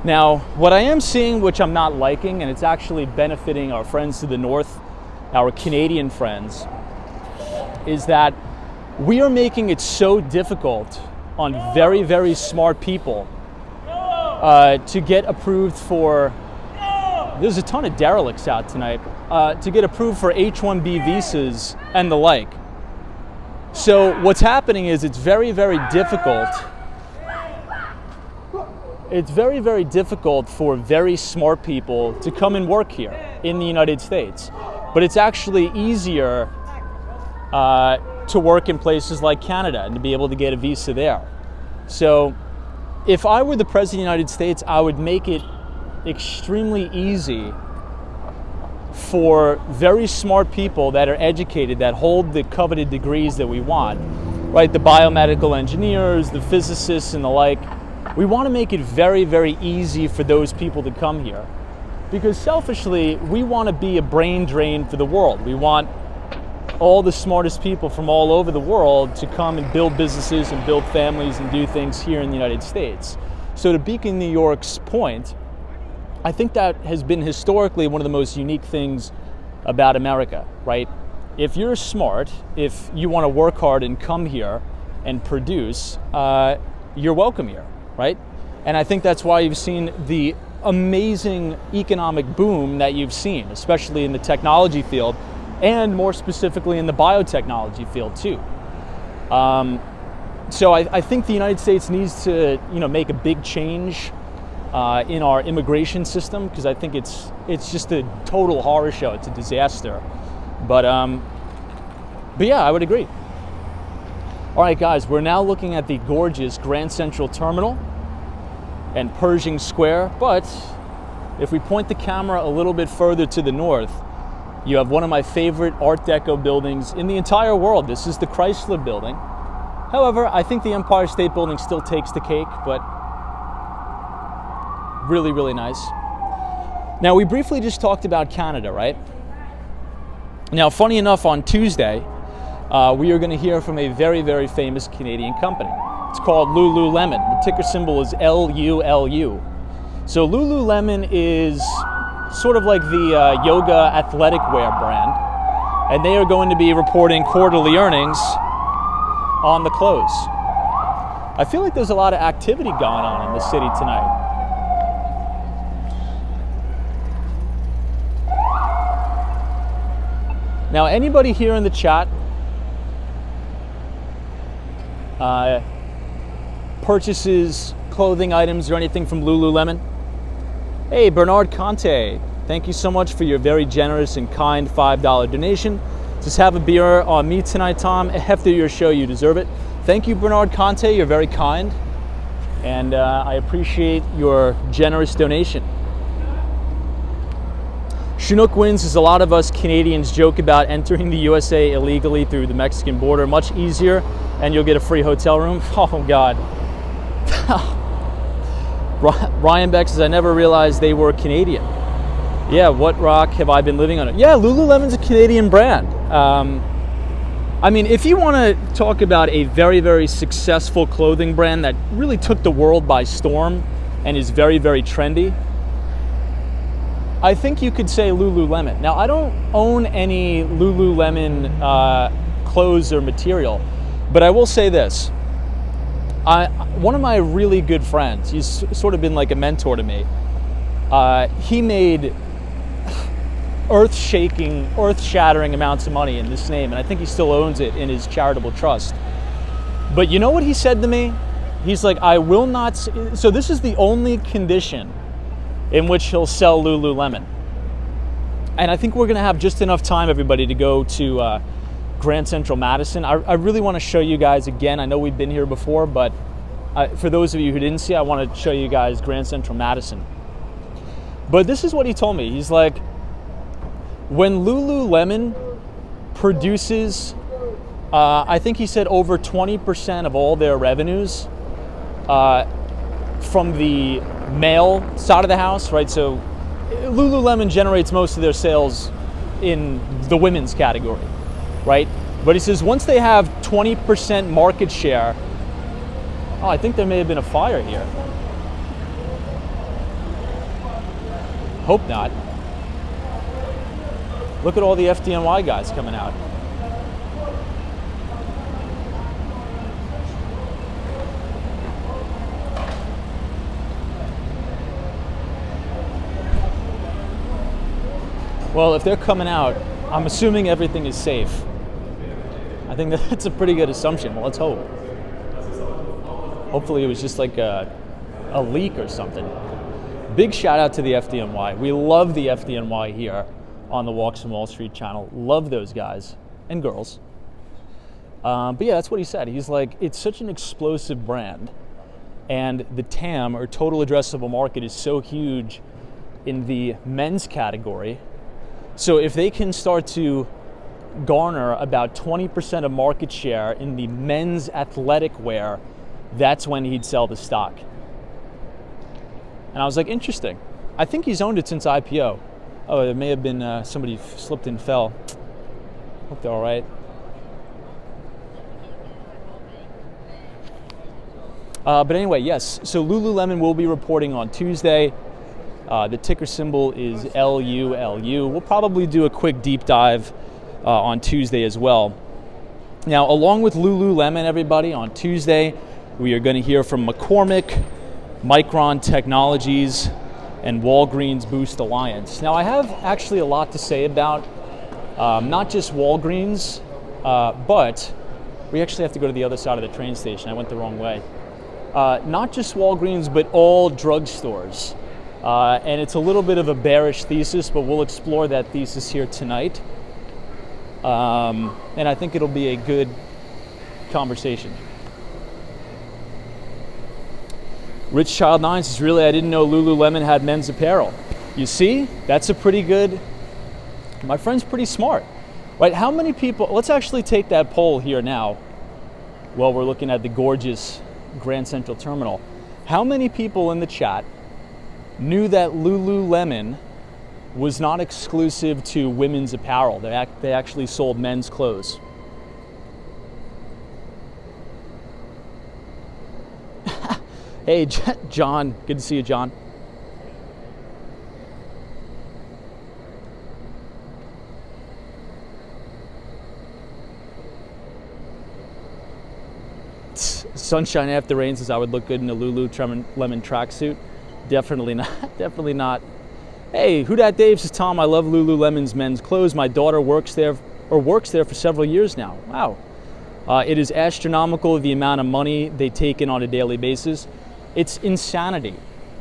Now, what I am seeing, which I'm not liking, and it's actually benefiting our friends to the north, our Canadian friends, is that we are making it so difficult on very, very smart people to get approved for, there's a ton of derelicts out tonight, to get approved for H-1B visas and the like. So what's happening is it's very, very difficult. It's very, very difficult for very smart people to come and work here in the United States. But it's actually easier to work in places like Canada and to be able to get a visa there. So if I were the President of the United States, I would make it extremely easy for very smart people that are educated, that hold the coveted degrees that we want, right? The biomedical engineers, the physicists and the like. We want to make it very, very easy for those people to come here. Because selfishly, we want to be a brain drain for the world. We want all the smartest people from all over the world to come and build businesses and build families and do things here in the United States. So to Beacon, New York's point, I think that has been historically one of the most unique things about America, right? If you're smart, if you want to work hard and come here and produce, you're welcome here, right? And I think that's why you've seen the amazing economic boom that you've seen, especially in the technology field, and more specifically in the biotechnology field too. So I think the United States needs to, make a big change in our immigration system, because I think it's just a total horror show. It's a disaster. But yeah, I would agree. All right, guys, we're now looking at the gorgeous Grand Central Terminal and Pershing Square. But if we point the camera a little bit further to the north, you have one of my favorite Art Deco buildings in the entire world. This is the Chrysler Building. However, I think the Empire State Building still takes the cake, but really, really nice. Now, we briefly just talked about Canada, right? Now, funny enough, on Tuesday, we are going to hear from a very, very famous Canadian company. It's called Lululemon. The ticker symbol is LULU. So Lululemon is sort of like the yoga athletic wear brand, and they are going to be reporting quarterly earnings on the close. I feel like there's a lot of activity going on in the city tonight. Now, anybody here in the chat purchases clothing items or anything from Lululemon? Hey, Bernard Conte, thank you so much for your very generous and kind $5 donation. Just have a beer on me tonight, Tom. After your show, you deserve it. Thank you, Bernard Conte. You're very kind, and I appreciate your generous donation. Chinook Winds, as a lot of us Canadians joke about entering the USA illegally through the Mexican border. Much easier, and you'll get a free hotel room. Oh, God. Ryan Beck says, I never realized they were Canadian. Yeah, what rock have I been living on? Yeah, Lululemon's a Canadian brand. I mean, if you want to talk about a very, very successful clothing brand that really took the world by storm and is very, very trendy, I think you could say Lululemon. Now, I don't own any Lululemon clothes or material, but I will say this. One of my really good friends, he's sort of been like a mentor to me, he made earth-shattering amounts of money in this name, and I think he still owns it in his charitable trust. But you know what he said to me? He's like, I will not, so this is the only condition in which he'll sell Lululemon. And I think we're gonna have just enough time, everybody, to go to Grand Central Madison. I really wanna show you guys again. I know we've been here before, but for those of you who didn't see, I wanna show you guys Grand Central Madison. But this is what he told me. He's like, when Lululemon produces I think he said over 20% of all their revenues from the male side of the house, right? So Lululemon generates most of their sales in the women's category, right? But he says once they have 20% market share, oh, I think there may have been a fire here. Hope not. Look at all the FDNY guys coming out. Well, if they're coming out, I'm assuming everything is safe. I think that's a pretty good assumption. Well, let's hope. Hopefully it was just like a leak or something. Big shout out to the FDNY. We love the FDNY here on the Walks from Wall Street channel. Love those guys and girls. But yeah, that's what he said. He's like, it's such an explosive brand, and the TAM, or total addressable market, is so huge in the men's category. So if they can start to garner about 20% of market share in the men's athletic wear, that's when he'd sell the stock. And I was like, interesting. I think he's owned it since IPO. Oh, there may have been somebody slipped and fell. Hope they're all right. But anyway, yes, so Lululemon will be reporting on Tuesday. The ticker symbol is LULU. We'll probably do a quick deep dive on Tuesday as well. Now, along with Lululemon, everybody, on Tuesday, we are going to hear from McCormick, Micron Technologies, and Walgreens Boost Alliance. Now, I have actually a lot to say about not just Walgreens, but we actually have to go to the other side of the train station. I went the wrong way. Not just Walgreens, but all drugstores. And it's a little bit of a bearish thesis, but we'll explore that thesis here tonight. And I think it'll be a good conversation. Rich Child 9 says, really, I didn't know Lululemon had men's apparel. You see, that's a pretty good, my friend's pretty smart, right? How many people, let's actually take that poll here now while we're looking at the gorgeous Grand Central Terminal. How many people in the chat knew that Lululemon was not exclusive to women's apparel? They actually sold men's clothes. Hey, John, good to see you, John. Sunshine After Rain says I would look good in a Lululemon tracksuit. Definitely not. Definitely not. Hey, Who Dat Dave says, Tom, I love Lululemon's men's clothes. My daughter works there for several years now. Wow. It is astronomical the amount of money they take in on a daily basis. It's insanity.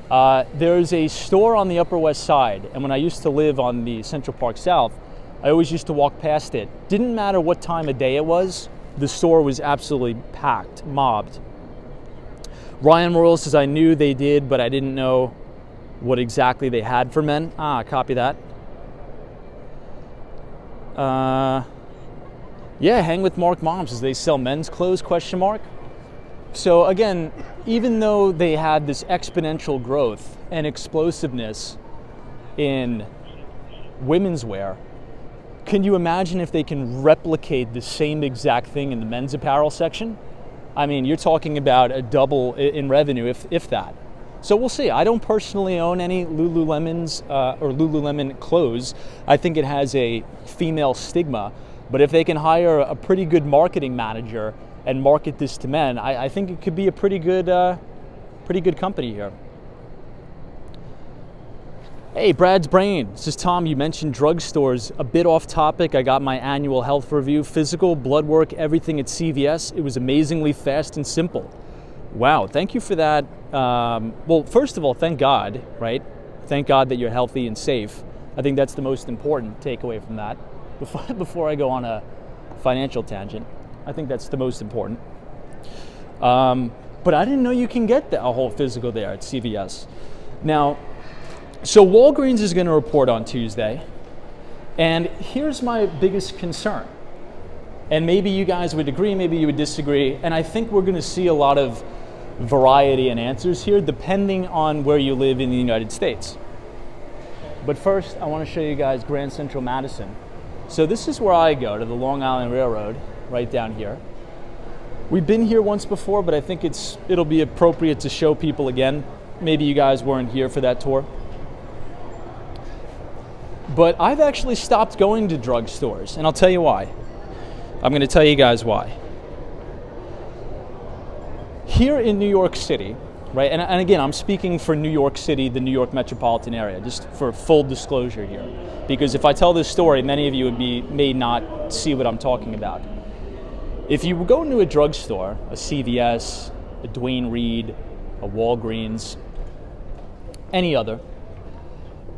There's a store on the Upper West Side, and when I used to live on the Central Park South, I always used to walk past it. Didn't matter what time of day it was, the store was absolutely packed, mobbed. Ryan Morrill says, I knew they did, but I didn't know what exactly they had for men. Copy that. Yeah, Hang with Mark Mom says they sell men's clothes, ? So again, even though they had this exponential growth and explosiveness in women's wear, can you imagine if they can replicate the same exact thing in the men's apparel section? I mean, you're talking about a double in revenue, if that. So we'll see. I don't personally own any Lululemons or Lululemon clothes. I think it has a female stigma, but if they can hire a pretty good marketing manager and market this to men, I think it could be a pretty good company here. Hey, Brad's Brain says, Tom, you mentioned drugstores. A bit off topic. I got my annual health review, physical, blood work, everything at CVS. It was amazingly fast and simple. Wow, thank you for that. Well, first of all, thank God, right? Thank God that you're healthy and safe. I think that's the most important takeaway from that. Before I go on a financial tangent, I think that's the most important. But I didn't know you can get a whole physical there at CVS. Now, so Walgreens is going to report on Tuesday, and here's my biggest concern. And maybe you guys would agree, maybe you would disagree, and I think we're going to see a lot of variety in answers here depending on where you live in the United States. But first, I want to show you guys Grand Central Madison. So this is where I go, to the Long Island Railroad, right down here. We've been here once before, but I think it'll be appropriate to show people again. Maybe you guys weren't here for that tour. But I've actually stopped going to drugstores, and I'll tell you why. I'm going to tell you guys why. Here in New York City, right, and again, I'm speaking for New York City, the New York metropolitan area, just for full disclosure here. Because if I tell this story, many of you may not see what I'm talking about. If you go into a drugstore, a CVS, a Duane Reade, a Walgreens, any other,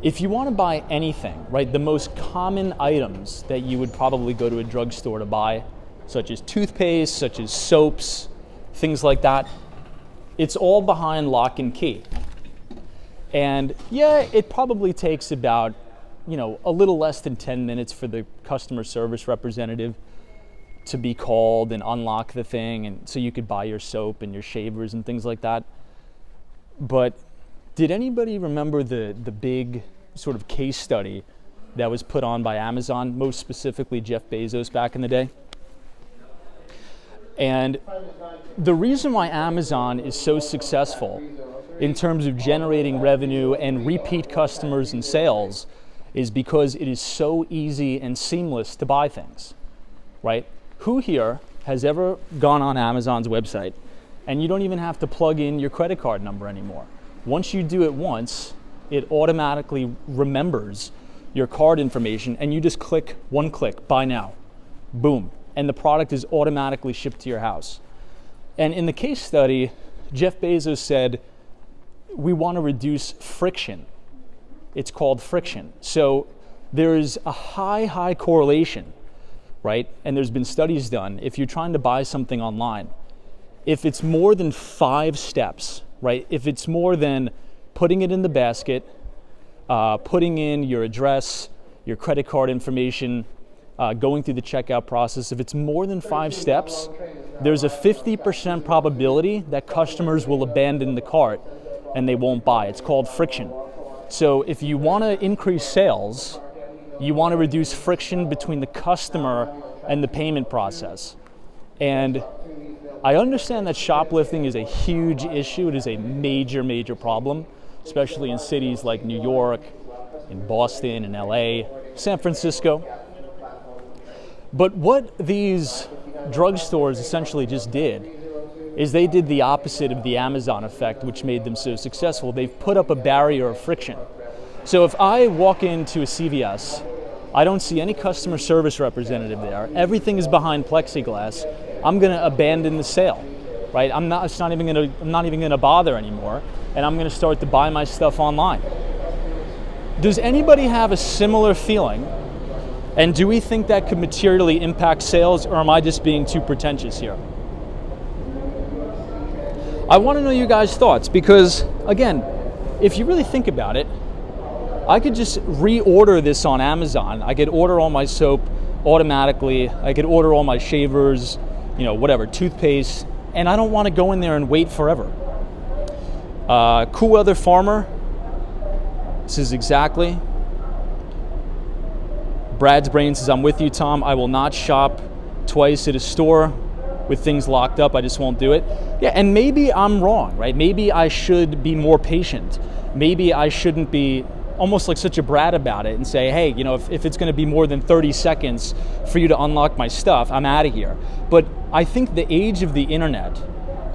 if you want to buy anything, right, the most common items that you would probably go to a drugstore to buy, such as toothpaste, such as soaps, things like that, it's all behind lock and key. And yeah, it probably takes about, a little less than 10 minutes for the customer service representative to be called and unlock the thing, and so you could buy your soap and your shavers and things like that. But did anybody remember the big sort of case study that was put on by Amazon, most specifically Jeff Bezos back in the day? And the reason why Amazon is so successful in terms of generating revenue and repeat customers and sales is because it is so easy and seamless to buy things, right? Who here has ever gone on Amazon's website and you don't even have to plug in your credit card number anymore? Once you do it once, it automatically remembers your card information and you just click one click, buy now, boom, and the product is automatically shipped to your house. And in the case study, Jeff Bezos said, we want to reduce friction. It's called friction. So there is a high correlation, right? And there's been studies done. If you're trying to buy something online, if it's more than 5 steps, right? If it's more than putting it in the basket, putting in your address, your credit card information, going through the checkout process, if it's more than 5 steps, there's a 50% probability that customers will abandon the cart and they won't buy. It's called friction. So if you want to increase sales, you want to reduce friction between the customer and the payment process. And I understand that shoplifting is a huge issue. It is a major problem, especially in cities like New York, in Boston, in LA, San Francisco. But what these drugstores essentially just did is they did the opposite of the Amazon effect, which made them so successful. They've put up a barrier of friction. So if I walk into a CVS, I don't see any customer service representative there. Everything is behind plexiglass. I'm going to abandon the sale, right? I'm not even going to bother anymore, and I'm going to start to buy my stuff online. Does anybody have a similar feeling? And do we think that could materially impact sales, or am I just being too pretentious here? I want to know you guys' thoughts because, again, if you really think about it, I could just reorder this on Amazon. I could order all my soap automatically. I could order all my shavers, whatever, toothpaste, and I don't want to go in there and wait forever. Cool Weather Farmer, this is exactly. Brad's Brain says, I'm with you, Tom. I will not shop twice at a store with things locked up. I just won't do it. Yeah, and maybe I'm wrong, right? Maybe I should be more patient. Maybe I shouldn't be almost like such a brat about it and say, hey, if it's going to be more than 30 seconds for you to unlock my stuff, I'm out of here. But I think the age of the internet,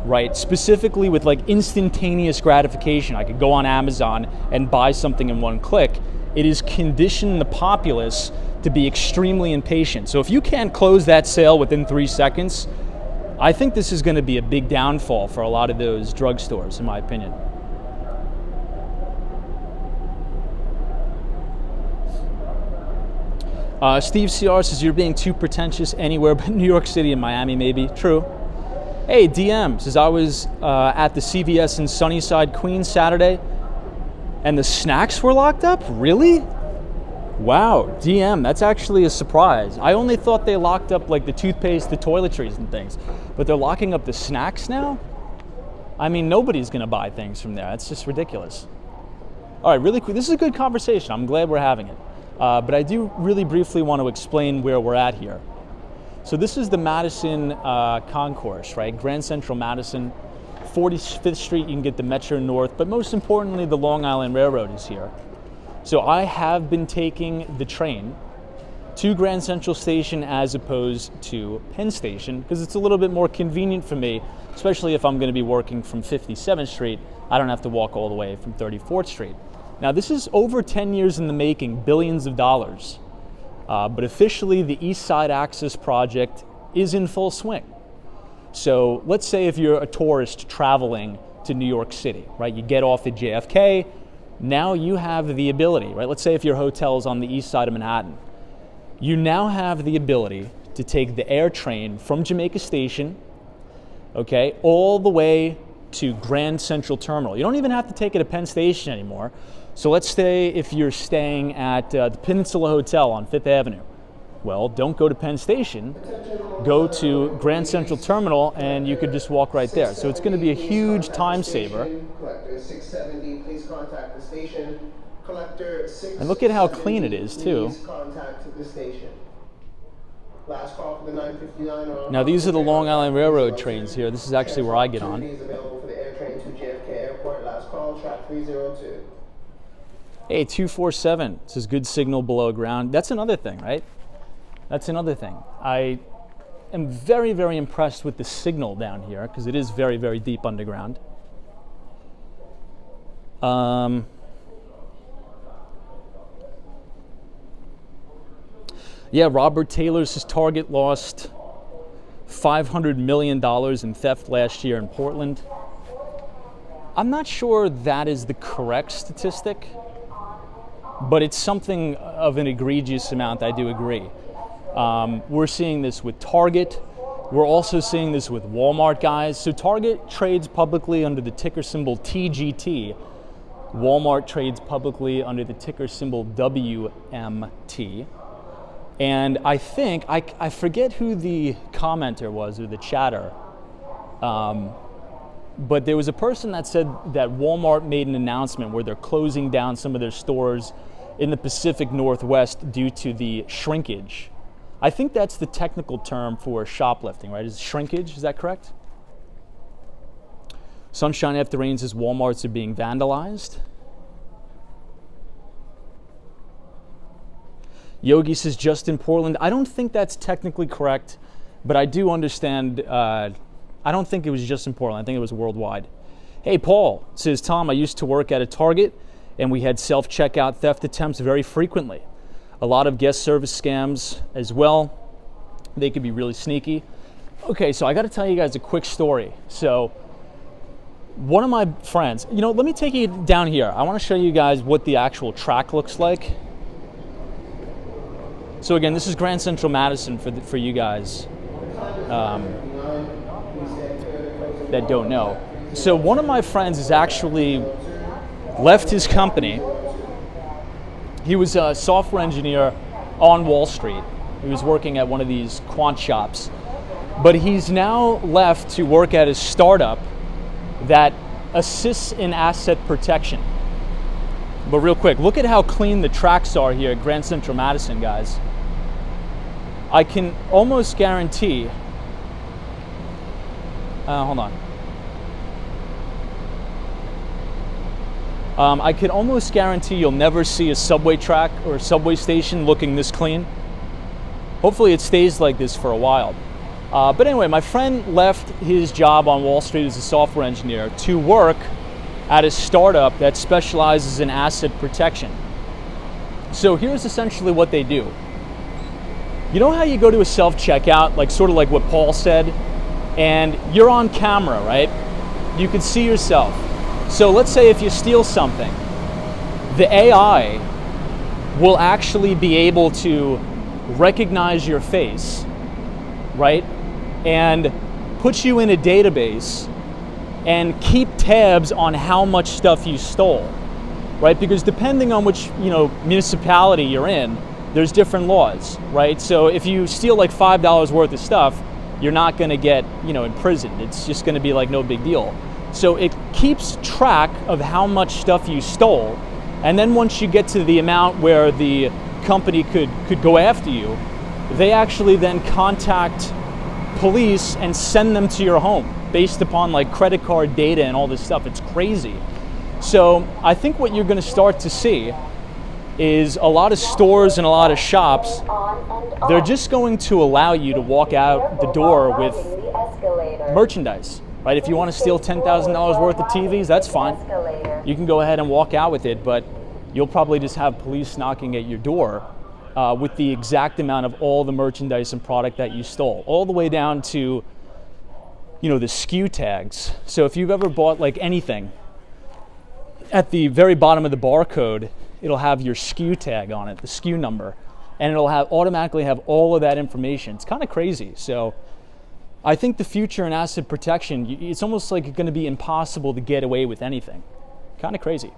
right, specifically with like instantaneous gratification, I could go on Amazon and buy something in one click, it has conditioned the populace to be extremely impatient. So if you can't close that sale within 3 seconds, I think this is going to be a big downfall for a lot of those drugstores, in my opinion. Steve CR says, you're being too pretentious anywhere but New York City and Miami, maybe. True. Hey, DM says, I was at the CVS in Sunnyside, Queens Saturday, and the snacks were locked up? Really? Wow, DM, that's actually a surprise. I only thought they locked up like the toothpaste, the toiletries and things, but they're locking up the snacks now? I mean, nobody's gonna buy things from there. That's just ridiculous. All right, really quick, this is a good conversation. I'm glad we're having it. But I do really briefly want to explain where we're at here. So this is the Madison concourse, right? Grand Central Madison, 45th Street, you can get the Metro North, but most importantly, the Long Island Railroad is here. So I have been taking the train to Grand Central Station as opposed to Penn Station because it's a little bit more convenient for me, especially if I'm going to be working from 57th Street. I don't have to walk all the way from 34th Street. Now this is over 10 years in the making, billions of dollars. But officially the East Side Access project is in full swing. So let's say if you're a tourist traveling to New York City, right? You get off at JFK, now you have the ability, right? Let's say if your hotel is on the east side of Manhattan, you now have the ability to take the air train from Jamaica Station, okay, all the way to Grand Central Terminal. You don't even have to take it to Penn Station anymore. So let's say if you're staying at the Peninsula Hotel on 5th Avenue. Well, don't go to Penn Station, go to Grand Central Terminal and you could just walk right there. So it's going to be a huge time saver. Collector 670, please contact the station. Collector 670, and look at how clean it is too. Please contact the station. Last call for the 959. Now these are the Long Island Railroad trains here. This is actually where I get on. Available for the air train to JFK Airport. Last call, track 302. Hey, 247. This is good signal below ground. That's another thing, right? That's another thing. I am very, very impressed with the signal down here because it is very, very deep underground. Yeah, Robert Taylor says Target lost $500 million in theft last year in Portland. I'm not sure that is the correct statistic, but it's something of an egregious amount, I do agree. We're seeing this with Target. We're also seeing this with Walmart, guys. So Target trades publicly under the ticker symbol TGT. Walmart trades publicly under the ticker symbol WMT. And I think, I forget who the commenter was or the chatter, but there was a person that said that Walmart made an announcement where they're closing down some of their stores in the Pacific Northwest due to the shrinkage. I think that's the technical term for shoplifting, right? Is shrinkage, is that correct? Sunshine After Rain says Walmarts are being vandalized. Yogi says just in Portland. I don't think that's technically correct, but I do understand. I don't think it was just in Portland. I think it was worldwide. Hey, Paul says, Tom, I used to work at a Target, and we had self-checkout theft attempts very frequently. A lot of guest service scams as well. They could be really sneaky. Okay, so I got to tell you guys a quick story. So one of my friends, let me take you down here. I want to show you guys what the actual track looks like. So again, this is Grand Central Madison for you guys that don't know. So one of my friends has actually left his company. He was a software engineer on Wall Street. He was working at one of these quant shops. But he's now left to work at a startup that assists in asset protection. But real quick, look at how clean the tracks are here at Grand Central Madison, guys. I can almost guarantee, hold on. I can almost guarantee you'll never see a subway track or a subway station looking this clean. Hopefully it stays like this for a while. But anyway, my friend left his job on Wall Street as a software engineer to work at a startup that specializes in asset protection. So here's essentially what they do. You know how you go to a self-checkout, like sort of like what Paul said, and you're on camera, right? You can see yourself. So let's say if you steal something, the AI will actually be able to recognize your face, right? And put you in a database and keep tabs on how much stuff you stole. right? Because depending on which, municipality you're in, there's different laws, right? So if you steal like $5 worth of stuff, you're not going to get, imprisoned. It's just going to be like no big deal. So it keeps track of how much stuff you stole, and then once you get to the amount where the company could go after you, they actually then contact police and send them to your home based upon like credit card data and all this stuff. It's crazy. So I think what you're going to start to see is a lot of stores and a lot of shops, they're just going to allow you to walk out the door with merchandise, right? If you want to steal $10,000 worth of TVs, that's fine. You can go ahead and walk out with it, but you'll probably just have police knocking at your door with the exact amount of all the merchandise and product that you stole, all the way down to, the SKU tags. So if you've ever bought like anything, at the very bottom of the barcode, it'll have your SKU tag on it, the SKU number, and it'll automatically have all of that information. It's kind of crazy. So I think the future in asset protection, it's almost like going to be impossible to get away with anything. Kind of crazy.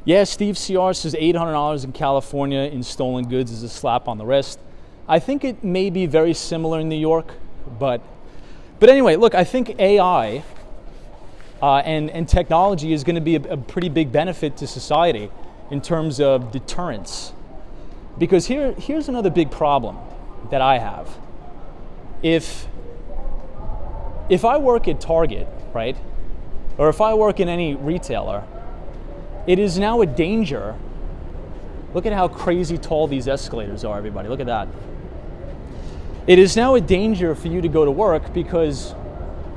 Yeah, Steve CR says $800 in California in stolen goods is a slap on the wrist. I think it may be very similar in New York, but anyway, look, I think AI and technology is going to be a pretty big benefit to society in terms of deterrence. Because here's another big problem that I have. If I work at Target, right, or if I work in any retailer, it is now a danger. Look at how crazy tall these escalators are, everybody. Look at that. It is now a danger for you to go to work because,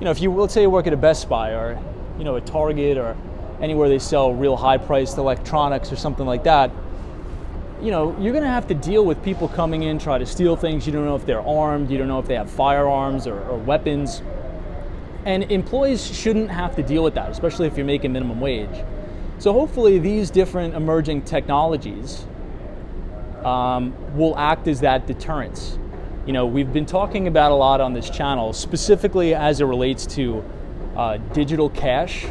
if you, let's say you work at a Best Buy or, a Target or anywhere they sell real high-priced electronics or something like that, you're going to have to deal with people coming in, try to steal things. You don't know if they're armed. You don't know if they have firearms or weapons. And employees shouldn't have to deal with that, especially if you're making minimum wage. So hopefully these different emerging technologies will act as that deterrence. We've been talking about a lot on this channel, specifically as it relates to digital cash.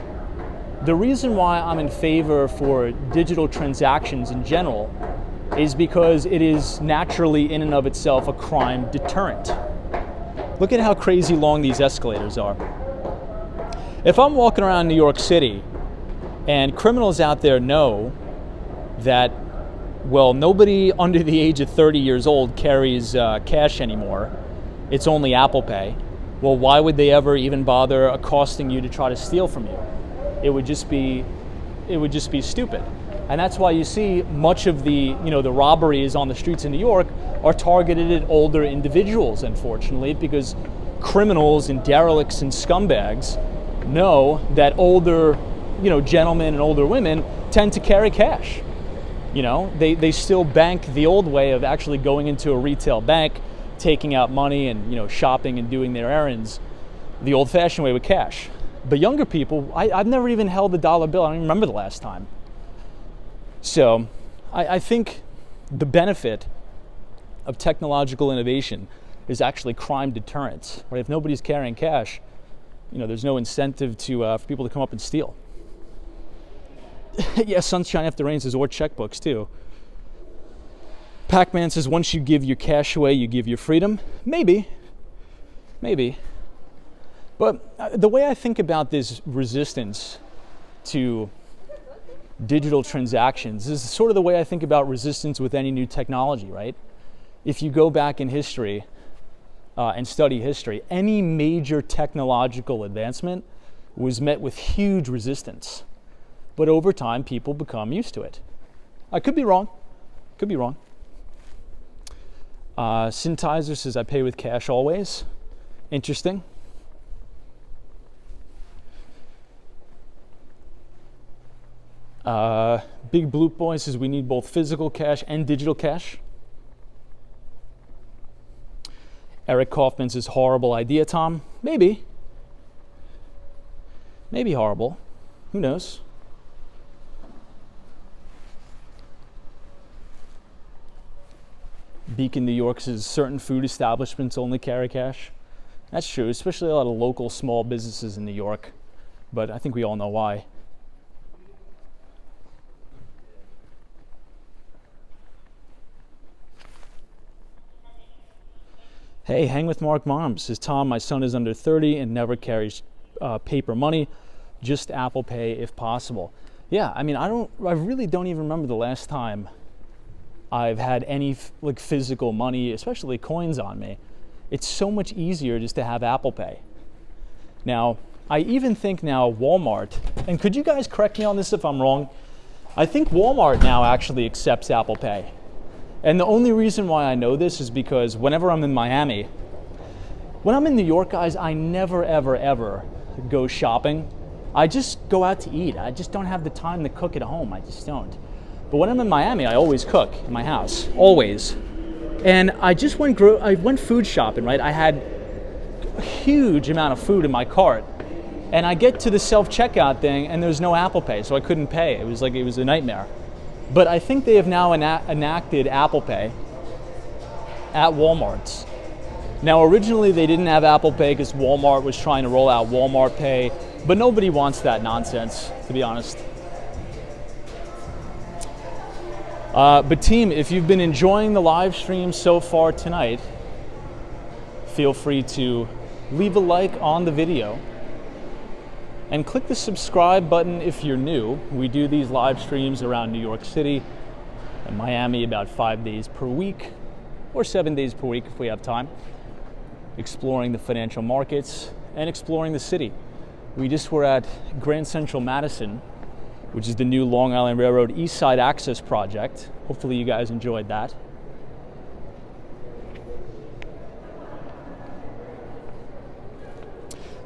The reason why I'm in favor for digital transactions in general is because it is naturally in and of itself a crime deterrent. Look at how crazy long these escalators are. If I'm walking around New York City and criminals out there know that, well, nobody under the age of 30 years old carries cash anymore, it's only Apple Pay, well, why would they ever even bother accosting you to try to steal from you? It would just be stupid. And that's why you see much of the, the robberies on the streets in New York are targeted at older individuals, unfortunately, because criminals and derelicts and scumbags know that older, gentlemen and older women tend to carry cash. They still bank the old way of actually going into a retail bank, taking out money and, shopping and doing their errands the old-fashioned way with cash. But younger people, I've never even held a dollar bill. I don't even remember the last time. So I think the benefit of technological innovation is actually crime deterrence. Right? If nobody's carrying cash, there's no incentive for people to come up and steal. Yeah, sunshine after rain says, or checkbooks too. Pac-Man says, once you give your cash away, you give your freedom. Maybe. But the way I think about this resistance to digital transactions is sort of the way I think about resistance with any new technology, right? If you go back in history and study history, any major technological advancement was met with huge resistance. But over time, people become used to it. I could be wrong. Syntizer says, I pay with cash always. Interesting. Big Blue Boy says, we need both physical cash and digital cash. Eric Kaufman says, horrible idea, Tom. Maybe horrible. Who knows? Beacon, New York says certain food establishments only carry cash. That's true, especially a lot of local small businesses in New York. But I think we all know why. Hey, hang with Mark Mom. Says Tom, my son is under 30 and never carries paper money, just Apple Pay if possible. Yeah, I mean, I really don't even remember the last time I've had any like physical money, especially coins on me. It's so much easier just to have Apple Pay. Now, I even think now Walmart, and could you guys correct me on this if I'm wrong? I think Walmart now actually accepts Apple Pay. And the only reason why I know this is because whenever I'm in Miami, when I'm in New York, guys, I never, ever, ever go shopping. I just go out to eat. I just don't have the time to cook at home. I just don't. But when I'm in Miami, I always cook in my house, always. And I just went food shopping, right? I had a huge amount of food in my cart. And I get to the self-checkout thing and there's no Apple Pay, so I couldn't pay. It was a nightmare. But I think they have now enacted Apple Pay at Walmart's. Now, originally they didn't have Apple Pay because Walmart was trying to roll out Walmart Pay, but nobody wants that nonsense, to be honest. But team, if you've been enjoying the live stream so far tonight, feel free to leave a like on the video. And click the subscribe button if you're new. We do these live streams around New York City and Miami about 5 days per week, or 7 days per week if we have time, exploring the financial markets and exploring the city. We just were at Grand Central Madison, which is the new Long Island Railroad East Side Access project. Hopefully you guys enjoyed that.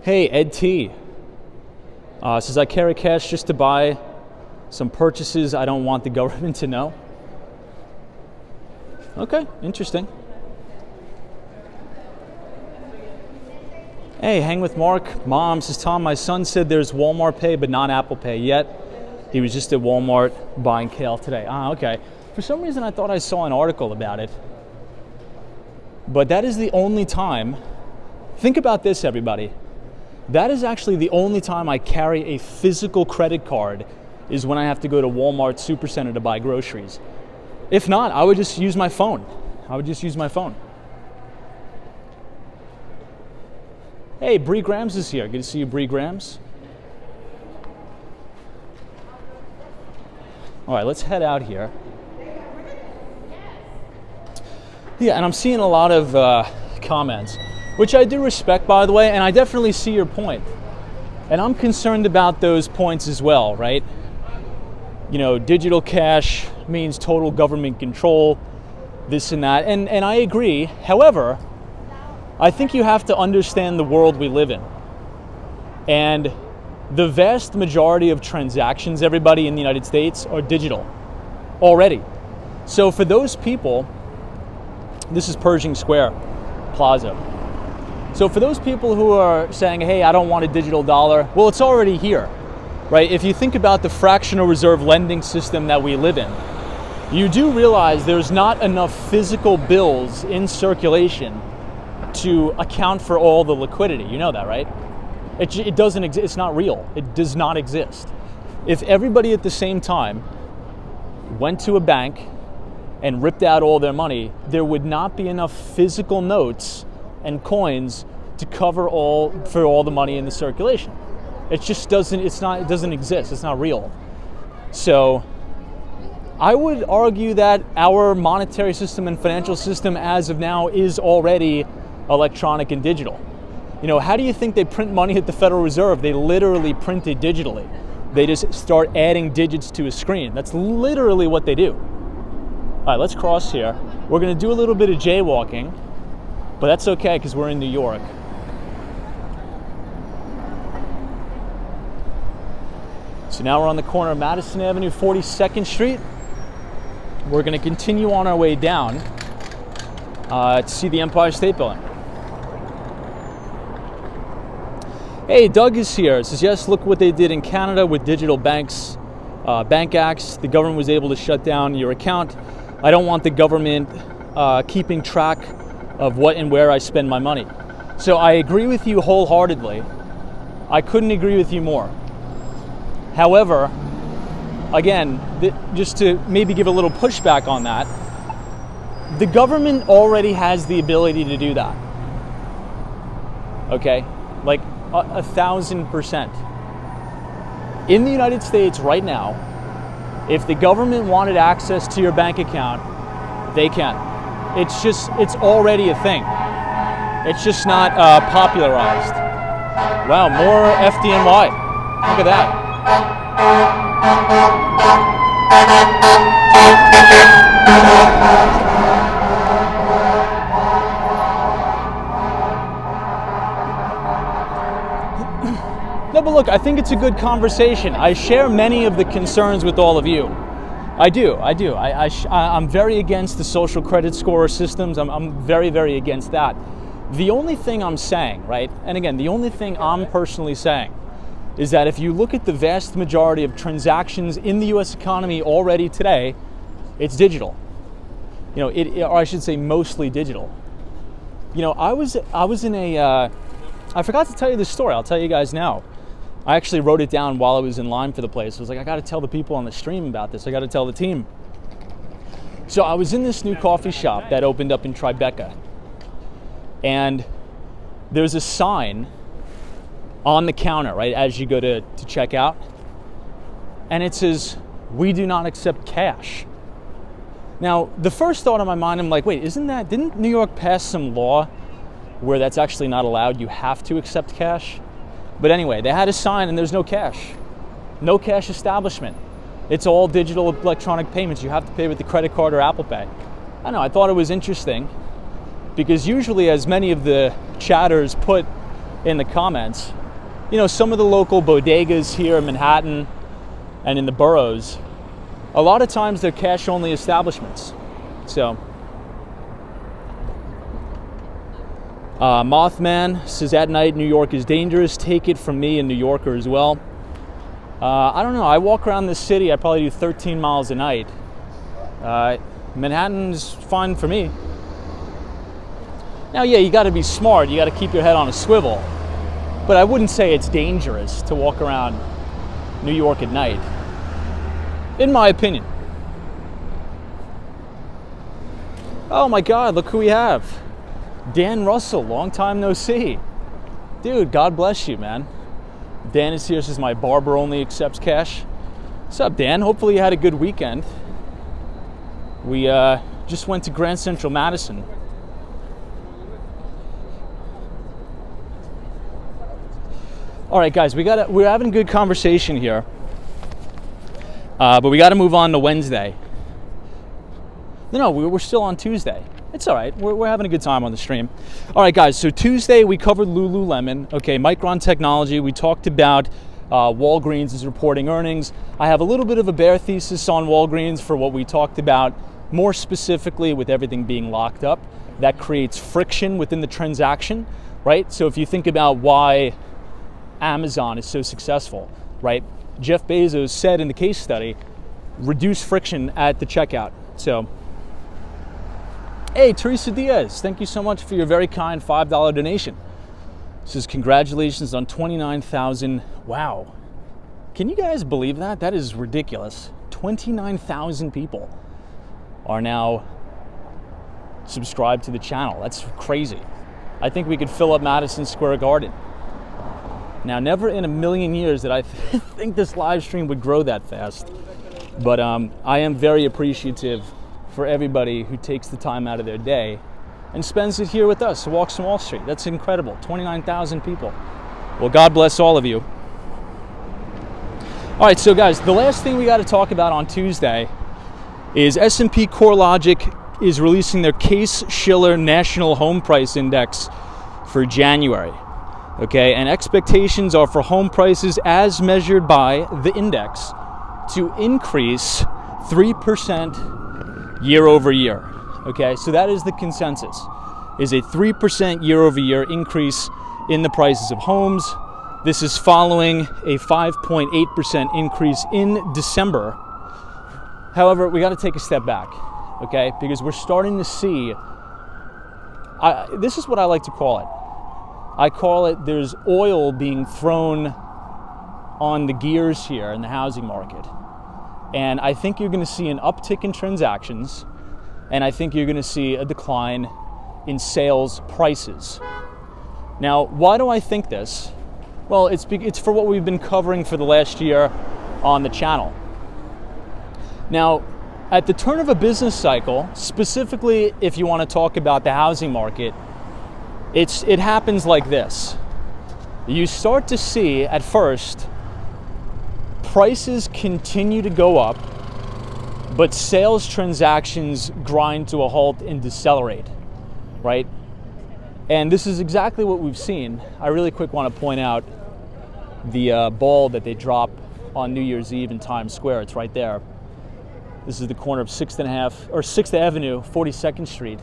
Hey, Ed T. Says, I carry cash just to buy some purchases I don't want the government to know. Okay, interesting. Hey, hang with Mark. Mom, says, Tom, my son said there's Walmart Pay but not Apple Pay yet. He was just at Walmart buying kale today. Okay. For some reason I thought I saw an article about it. But that is the only time. Think about this, everybody. That is actually the only time I carry a physical credit card is when I have to go to Walmart Supercenter to buy groceries. If not, I would just use my phone. Hey, Bree Grams is here. Good to see you, Bree Grams. All right, let's head out here. Yeah, and I'm seeing a lot of comments, which I do respect, by the way, and I definitely see your point. And I'm concerned about those points as well, right? You know, digital cash means total government control, this and that, and I agree. However, I think you have to understand the world we live in. And the vast majority of transactions, everybody in the United States, are digital already. So for those people, this is Pershing Square Plaza. So for those people who are saying, hey, I don't want a digital dollar, well, it's already here, right? If you think about the fractional reserve lending system that we live in, you do realize there's not enough physical bills in circulation to account for all the liquidity. You know that, right? It doesn't exist. It's not real. It does not exist. If everybody at the same time went to a bank and ripped out all their money, there would not be enough physical notes and coins to cover all the money in the circulation. It just doesn't exist. It's not real. So I would argue that our monetary system and financial system as of now is already electronic and digital. You know, how do you think they print money at the Federal Reserve? They literally print it digitally. They just start adding digits to a screen. That's literally what they do. All right, let's cross here. We're gonna do a little bit of jaywalking, but that's okay because we're in New York. So now we're on the corner of Madison Avenue, 42nd Street. We're going to continue on our way down to see the Empire State Building. Hey, Doug is here. It says, yes, look what they did in Canada with digital banks, bank acts. The government was able to shut down your account. I don't want the government keeping track of what and where I spend my money. So I agree with you wholeheartedly. I couldn't agree with you more. However, again, just to maybe give a little pushback on that, the government already has the ability to do that. okay? Like 1,000%. In the United States right now, if the government wanted access to your bank account, they can. It's already a thing. It's just not popularized. Wow, more FDNY. Look at that. No, but look, I think it's a good conversation. I share many of the concerns with all of you. I do. I'm very against the social credit score systems. I'm very, very against that. The only thing I'm saying, right, and again, the only thing I'm personally saying is that if you look at the vast majority of transactions in the U.S. economy already today, it's digital. You know, or I should say mostly digital. You know, I was in a, I forgot to tell you this story. I'll tell you guys now. I actually wrote it down while I was in line for the place. I was like, I got to tell the people on the stream about this. I got to tell the team. So I was in this new coffee shop that opened up in Tribeca. And there's a sign on the counter, right, as you go to check out. And it says, "We do not accept cash." Now, the first thought in my mind, I'm like, wait, didn't New York pass some law where that's actually not allowed? You have to accept cash? But anyway, they had a sign and there's no cash. No cash establishment. It's all digital electronic payments. You have to pay with the credit card or Apple Pay. I don't know, I thought it was interesting because usually, as many of the chatters put in the comments, you know, some of the local bodegas here in Manhattan and in the boroughs, a lot of times they're cash-only establishments. So, Mothman says, at night, New York is dangerous. Take it from me, a New Yorker as well. I don't know. I walk around this city. I probably do 13 miles a night. Manhattan's fine for me. Now, yeah, you got to be smart. You got to keep your head on a swivel. But I wouldn't say it's dangerous to walk around New York at night, in my opinion. Oh my God, look who we have. Dan Russell, long time no see. Dude, God bless you, man. Dan is here, says my barber only accepts cash. What's up, Dan? Hopefully you had a good weekend. We just went to Grand Central Madison. All right, guys, we're having a good conversation here, but we got to move on to Wednesday. No, we're still on Tuesday. It's all right. We're having a good time on the stream. All right, guys. So Tuesday we covered Lululemon. Okay, Micron Technology. We talked about Walgreens is reporting earnings. I have a little bit of a bear thesis on Walgreens for what we talked about. More specifically, with everything being locked up, that creates friction within the transaction, right? So if you think about why Amazon is so successful, right? Jeff Bezos said in the case study, reduce friction at the checkout. So, hey, Teresa Diaz, thank you so much for your very kind $5 donation. Says, congratulations on 29,000. Wow. Can you guys believe that? That is ridiculous. 29,000 people are now subscribed to the channel. That's crazy. I think we could fill up Madison Square Garden. Now, never in a million years did I think this live stream would grow that fast. But I am very appreciative for everybody who takes the time out of their day and spends it here with us, walks on Wall Street. That's incredible. 29,000 people. Well, God bless all of you. All right, so guys, the last thing we got to talk about on Tuesday is S&P CoreLogic is releasing their Case-Shiller National Home Price Index for January. Okay, and expectations are for home prices as measured by the index to increase 3% year over year. Okay, so that is the consensus, is a 3% year over year increase in the prices of homes. This is following a 5.8% increase in December. However, we got to take a step back, okay, because we're starting to see, this is what I like to call it. I call it, there's oil being thrown on the gears here in the housing market. And I think you're going to see an uptick in transactions, and I think you're going to see a decline in sales prices. Now, why do I think this? Well, it's for what we've been covering for the last year on the channel. Now, at the turn of a business cycle, specifically if you want to talk about the housing market, it happens like this. You start to see at first prices continue to go up, but sales transactions grind to a halt and decelerate, right? And this is exactly what we've seen. I really quick want to point out the ball that they dropped on New Year's Eve in Times Square. It's right there. This is the corner of 6th Avenue, 42nd Street,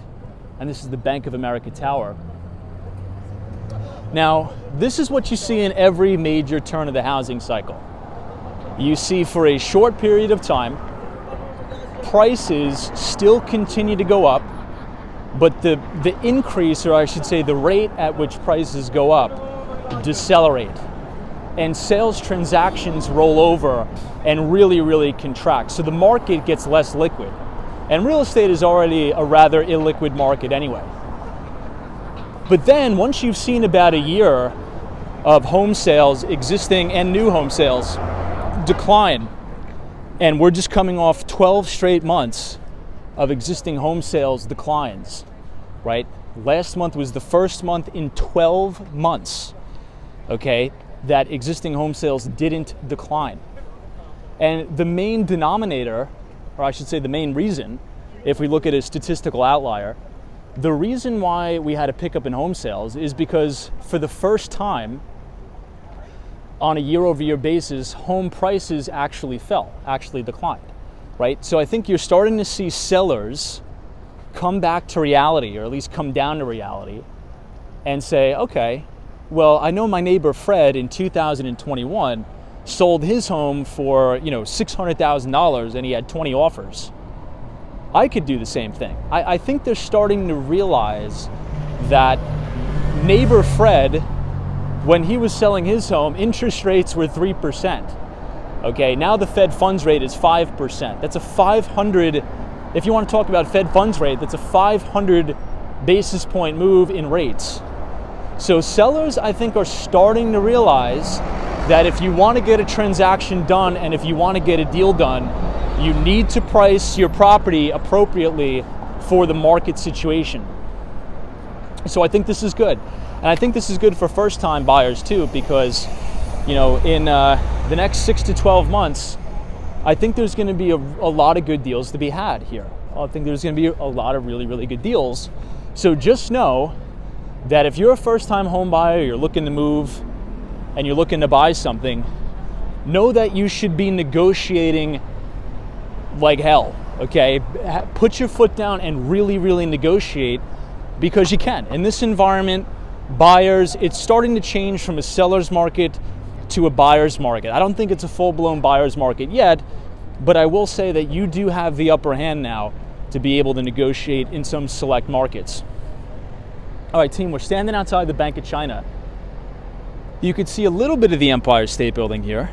and this is the Bank of America Tower. Now, this is what you see in every major turn of the housing cycle. You see for a short period of time, prices still continue to go up, but the increase, or I should say the rate at which prices go up, decelerate. And sales transactions roll over and really contract. So the market gets less liquid. And real estate is already a rather illiquid market anyway. But then once you've seen about a year of home sales, existing and new home sales, decline, and we're just coming off 12 straight months of existing home sales declines, right? Last month was the first month in 12 months, okay, that existing home sales didn't decline. And the main denominator, or I should say the main reason, if we look at a statistical outlier, the reason why we had a pickup in home sales is because for the first time on a year-over-year basis, home prices actually declined, right? So I think you're starting to see sellers come back to reality, or at least come down to reality, and say, okay, well, I know my neighbor Fred in 2021 sold his home for, $600,000 and he had 20 offers. I could do the same thing. I think they're starting to realize that neighbor Fred, when he was selling his home, interest rates were 3%. Okay, now the Fed funds rate is 5%. That's a 500, if you want to talk about Fed funds rate, that's a 500 basis point move in rates. So sellers, I think, are starting to realize that if you want to get a transaction done and if you want to get a deal done, you need to price your property appropriately for the market situation. So I think this is good. And I think this is good for first-time buyers too, because, in the next 6 to 12 months, I think there's going to be a lot of good deals to be had here. I think there's going to be a lot of really good deals. So just know that if you're a first-time home buyer, you're looking to move, and you're looking to buy something, know that you should be negotiating like hell, okay? Put your foot down and really negotiate, because you can. In this environment, buyers, it's starting to change from a seller's market to a buyer's market. I don't think it's a full-blown buyer's market yet, but I will say that you do have the upper hand now to be able to negotiate in some select markets. All right, team, we're standing outside the Bank of China. You could see a little bit of the Empire State Building here.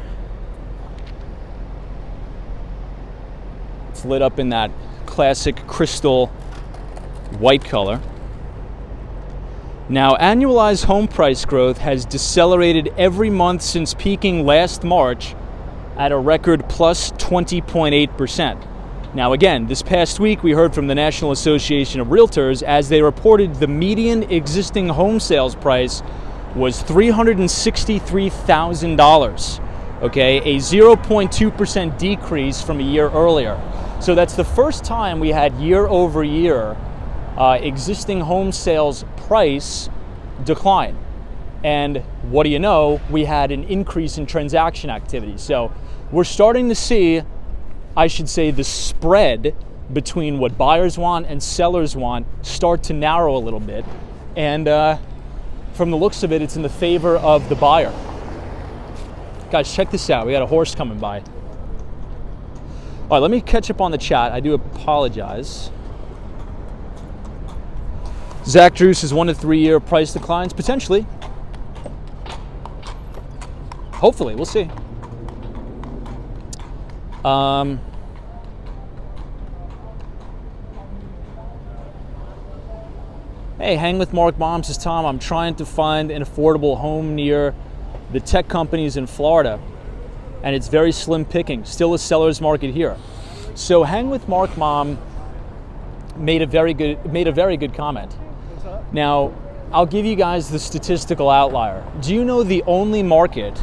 It's lit up in that classic crystal white color. Now, annualized home price growth has decelerated every month since peaking last March at a record plus 20.8%. Now again, this past week we heard from the National Association of Realtors as they reported the median existing home sales price was $363,000, okay, a 0.2% decrease from a year earlier. So that's the first time we had year-over-year existing home sales price decline. And what do you know? We had an increase in transaction activity. So we're starting to see, I should say, the spread between what buyers want and sellers want start to narrow a little bit. And from the looks of it, it's in the favor of the buyer. Guys, check this out. We got a horse coming by. All right, let me catch up on the chat. I do apologize. Zach Druce's 1 to 3 year price declines, potentially. Hopefully, we'll see. All Hey, Hang with Mark Mom, says Tom, I'm trying to find an affordable home near the tech companies in Florida, and it's very slim picking. Still a seller's market here. So Hang with Mark Mom made a very good comment. Now, I'll give you guys the statistical outlier. Do you know the only market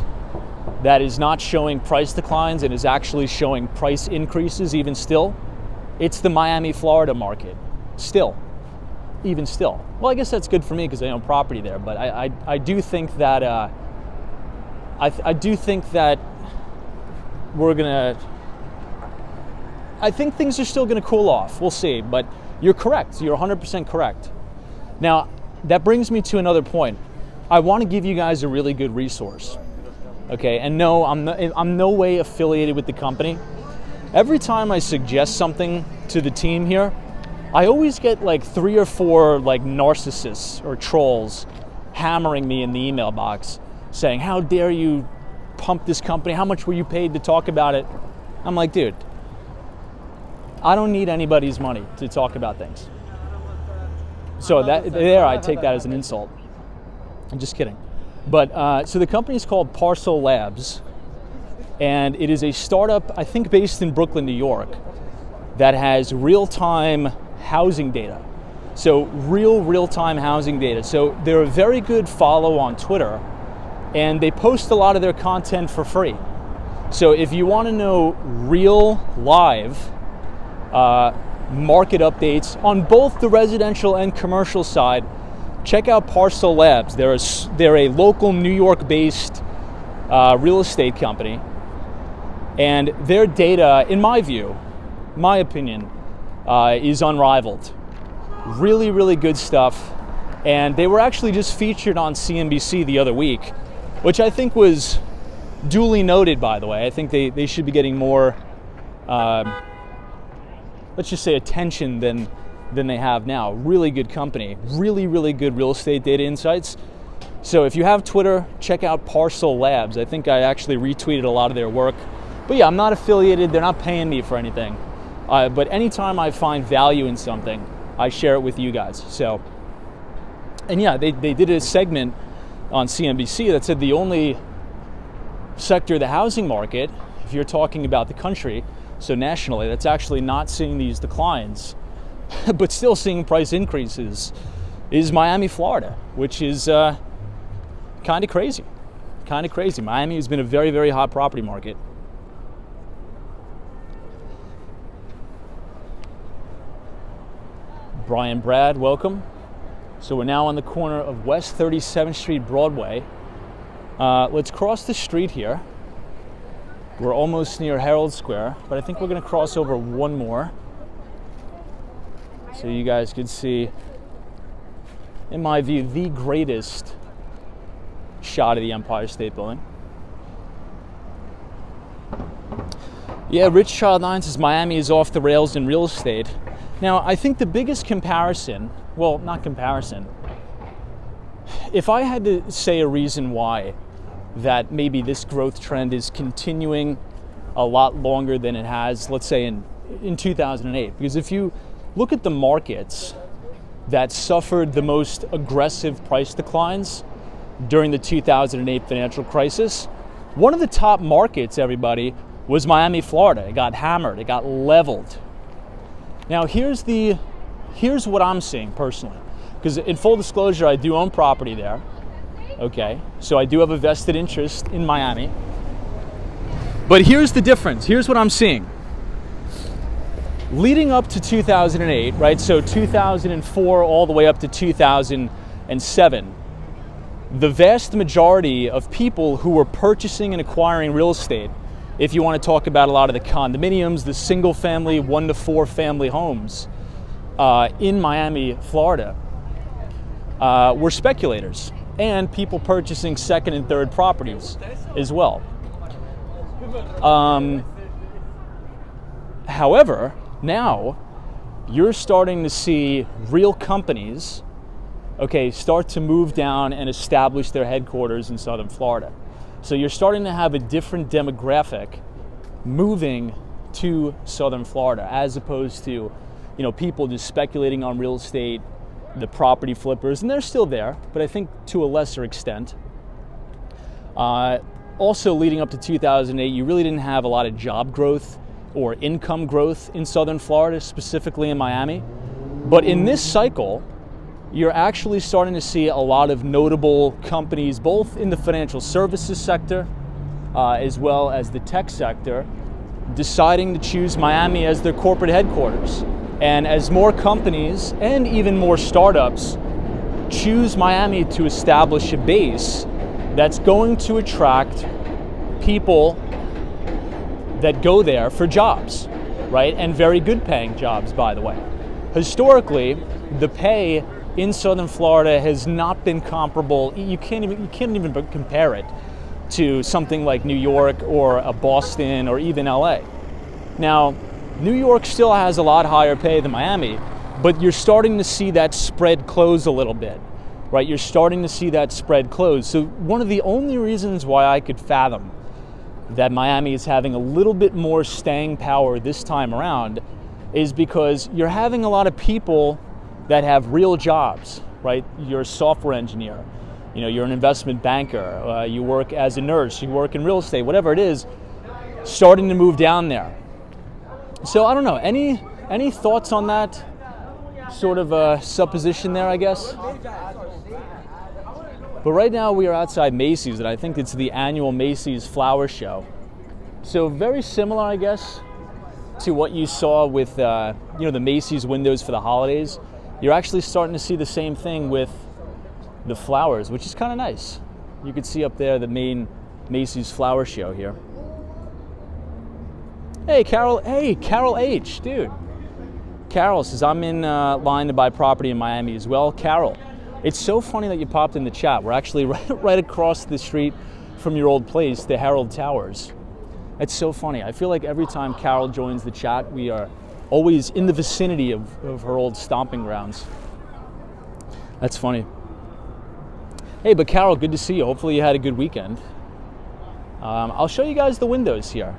that is not showing price declines and is actually showing price increases even still? It's the Miami, Florida market. Still. Even still. Well, I guess that's good for me because I own property there, but I do think that I do think that I think things are still gonna cool off. We'll see, but you're correct. You're 100% correct. Now, that brings me to another point. I want to give you guys a really good resource. Okay, and no, I'm no way affiliated with the company. Every time I suggest something to the team here, I always get like 3 or 4 like narcissists or trolls hammering me in the email box saying, how dare you pump this company? How much were you paid to talk about it? I'm like, dude, I don't need anybody's money to talk about things. So I take that as an insult. I'm just kidding. But so the company is called Parcel Labs, and it is a startup, I think based in Brooklyn, New York, that has real-time housing data. So real-time housing data. So they're a very good follow on Twitter, and they post a lot of their content for free. So if you want to know real live market updates on both the residential and commercial side, check out Parcel Labs. They're a local New York-based real estate company, and their data, in my view, my opinion, is unrivaled. Really, really good stuff. And they were actually just featured on CNBC the other week, which I think was duly noted, by the way. I think they should be getting more, let's just say, attention than they have now. Really good company. Really, really good real estate data insights. So if you have Twitter, check out Parcel Labs. I think I actually retweeted a lot of their work. But yeah, I'm not affiliated. They're not paying me for anything. But anytime I find value in something, I share it with you guys. So, and yeah, they did a segment on CNBC that said the only sector of the housing market, if you're talking about the country, so nationally, that's actually not seeing these declines, but still seeing price increases, is Miami, Florida, which is kind of crazy. Kind of crazy. Miami has been a very, very hot property market. Brian Brad, welcome. So we're now on the corner of West 37th Street, Broadway. Let's cross the street here. We're almost near Herald Square, but I think we're going to cross over one more so you guys can see, in my view, the greatest shot of the Empire State Building. Yeah, Rich Child 9 says Miami is off the rails in real estate. Now, I think the biggest comparison, well, not comparison, if I had to say a reason why that maybe this growth trend is continuing a lot longer than it has, let's say in 2008, because if you look at the markets that suffered the most aggressive price declines during the 2008 financial crisis, one of the top markets, everybody, was Miami, Florida. It got hammered, it got leveled. Now here's what I'm seeing personally, because in full disclosure, I do own property there. Okay, so I do have a vested interest in Miami. But here's the difference. Here's what I'm seeing. Leading up to 2008, right? So 2004 all the way up to 2007, the vast majority of people who were purchasing and acquiring real estate, if you want to talk about a lot of the condominiums, the single family, 1 to 4 family homes in Miami, Florida, were speculators and people purchasing second and third properties as well. However, now you're starting to see real companies, okay, start to move down and establish their headquarters in Southern Florida. So you're starting to have a different demographic moving to Southern Florida, as opposed to, people just speculating on real estate the property flippers, and they're still there, but I think to a lesser extent. Also, leading up to 2008, you really didn't have a lot of job growth or income growth in Southern Florida, specifically in Miami. But in this cycle, you're actually starting to see a lot of notable companies, both in the financial services sector as well as the tech sector, deciding to choose Miami as their corporate headquarters. And as more companies and even more startups choose Miami to establish a base that's going to attract people that go there for jobs, right? And very good paying jobs, by the way. Historically, the pay in Southern Florida has not been comparable. You can't even compare it to something like New York or a Boston or even LA. Now, New York still has a lot higher pay than Miami, but you're starting to see that spread close a little bit, right? You're starting to see that spread close. So one of the only reasons why I could fathom that Miami is having a little bit more staying power this time around is because you're having a lot of people that have real jobs, right? You're a software engineer, you're an investment banker, you work as a nurse, you work in real estate, whatever it is, starting to move down there. So I don't know, any thoughts on that sort of supposition there, I guess? But right now we are outside Macy's, and I think it's the annual Macy's Flower Show. So very similar, I guess, to what you saw with the Macy's windows for the holidays. You're actually starting to see the same thing with the flowers, which is kind of nice. You can see up there the main Macy's Flower Show here. Hey, Carol H, dude. Carol says, I'm in line to buy property in Miami as well. Carol, it's so funny that you popped in the chat. We're actually right across the street from your old place, the Herald Towers. It's so funny. I feel like every time Carol joins the chat, we are always in the vicinity of her old stomping grounds. That's funny. Hey, but Carol, good to see you. Hopefully you had a good weekend. I'll show you guys the windows here.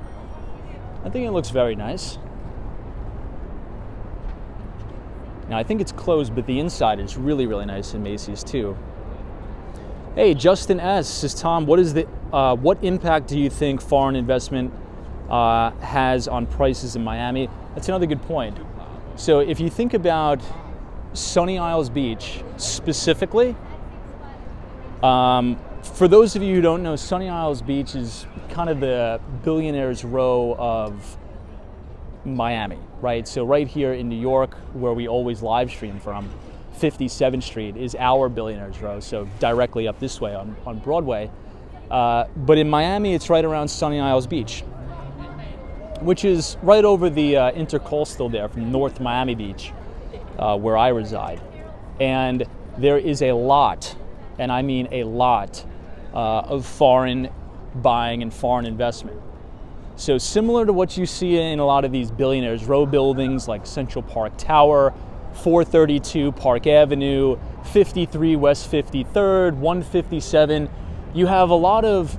I think it looks very nice. Now, I think it's closed, but the inside is really, really nice in Macy's too. Hey, Justin S. says, Tom, what impact do you think foreign investment has on prices in Miami? That's another good point. So if you think about Sunny Isles Beach specifically, for those of you who don't know, Sunny Isles Beach is kind of the billionaire's row of Miami, right? So right here in New York, where we always live stream from, 57th Street is our billionaire's row, so directly up this way on Broadway. But in Miami, it's right around Sunny Isles Beach, which is right over the intercoastal there from North Miami Beach, where I reside. And there is a lot, and I mean a lot, of foreign buying and foreign investment. So similar to what you see in a lot of these billionaires' row buildings like Central Park Tower, 432 Park Avenue, 53 West 53rd, 157, you have a lot of,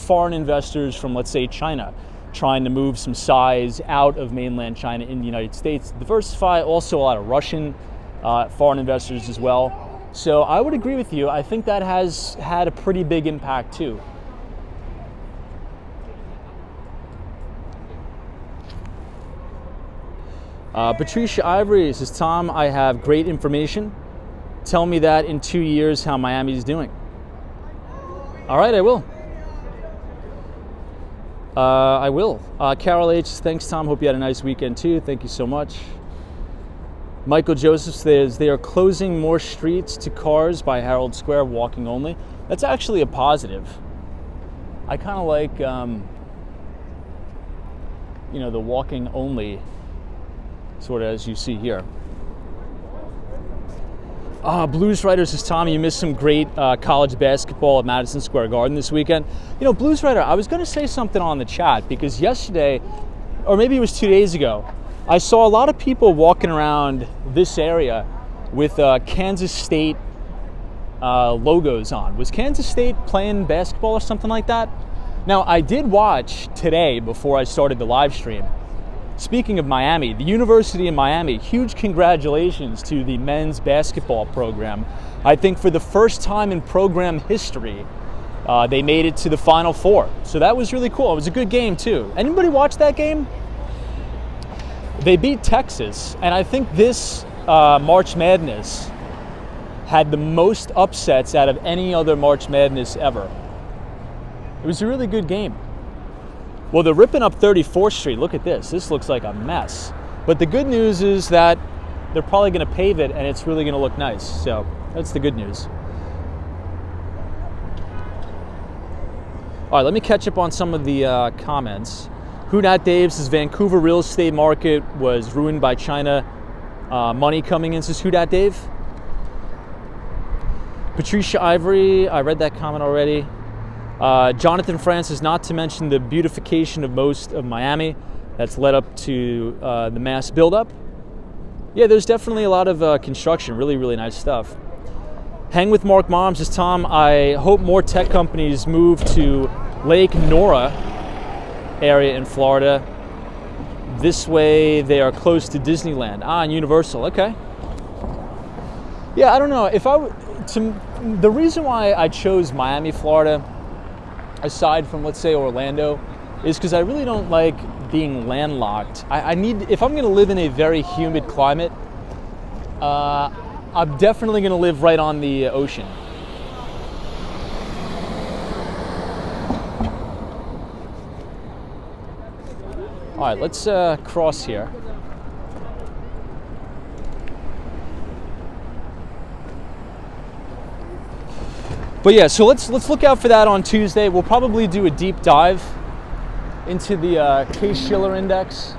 foreign investors from, let's say, China trying to move some size out of mainland China in the United States, diversify. Also a lot of Russian foreign investors as well. So I would agree with you. I think that has had a pretty big impact too. Patricia Ivory says, Tom, I have great information. Tell me that in 2 years how Miami is doing. All right, I will. Carol H, thanks, Tom. Hope you had a nice weekend too. Thank you so much. Michael Joseph says they are closing more streets to cars by Herald Square, walking only. That's actually a positive. I kind of like, the walking only, sort of as you see here. Blues Rider says, Tom, you missed some great college basketball at Madison Square Garden this weekend. Blues Rider, I was going to say something on the chat because yesterday, or maybe it was 2 days ago, I saw a lot of people walking around this area with Kansas State logos on. Was Kansas State playing basketball or something like that? Now, I did watch today before I started the live stream. Speaking of Miami, the University of Miami, huge congratulations to the men's basketball program. I think for the first time in program history, they made it to the Final Four. So that was really cool. It was a good game too. Anybody watch that game? They beat Texas, and I think this March Madness had the most upsets out of any other March Madness ever. It was a really good game. Well, they're ripping up 34th Street. Look at this. This looks like a mess. But the good news is that they're probably going to pave it, and it's really going to look nice. So that's the good news. All right, let me catch up on some of the comments. Who Dat Dave says Vancouver real estate market was ruined by China money coming in, says Who Dat Dave. Patricia Ivory, I read that comment already. Jonathan Francis, not to mention the beautification of most of Miami that's led up to the mass buildup. Yeah, there's definitely a lot of construction, really, really nice stuff. Hang with Mark Moms says, Tom, I hope more tech companies move to Lake Nora area in Florida. This way they are close to Disneyland. And Universal, okay. Yeah, I don't know. The reason why I chose Miami, Florida, aside from, let's say, Orlando, is because I really don't like being landlocked. I need, if I'm going to live in a very humid climate, I'm definitely going to live right on the ocean. All right, let's cross here. But yeah, so let's look out for that on Tuesday. We'll probably do a deep dive into the Case-Shiller Index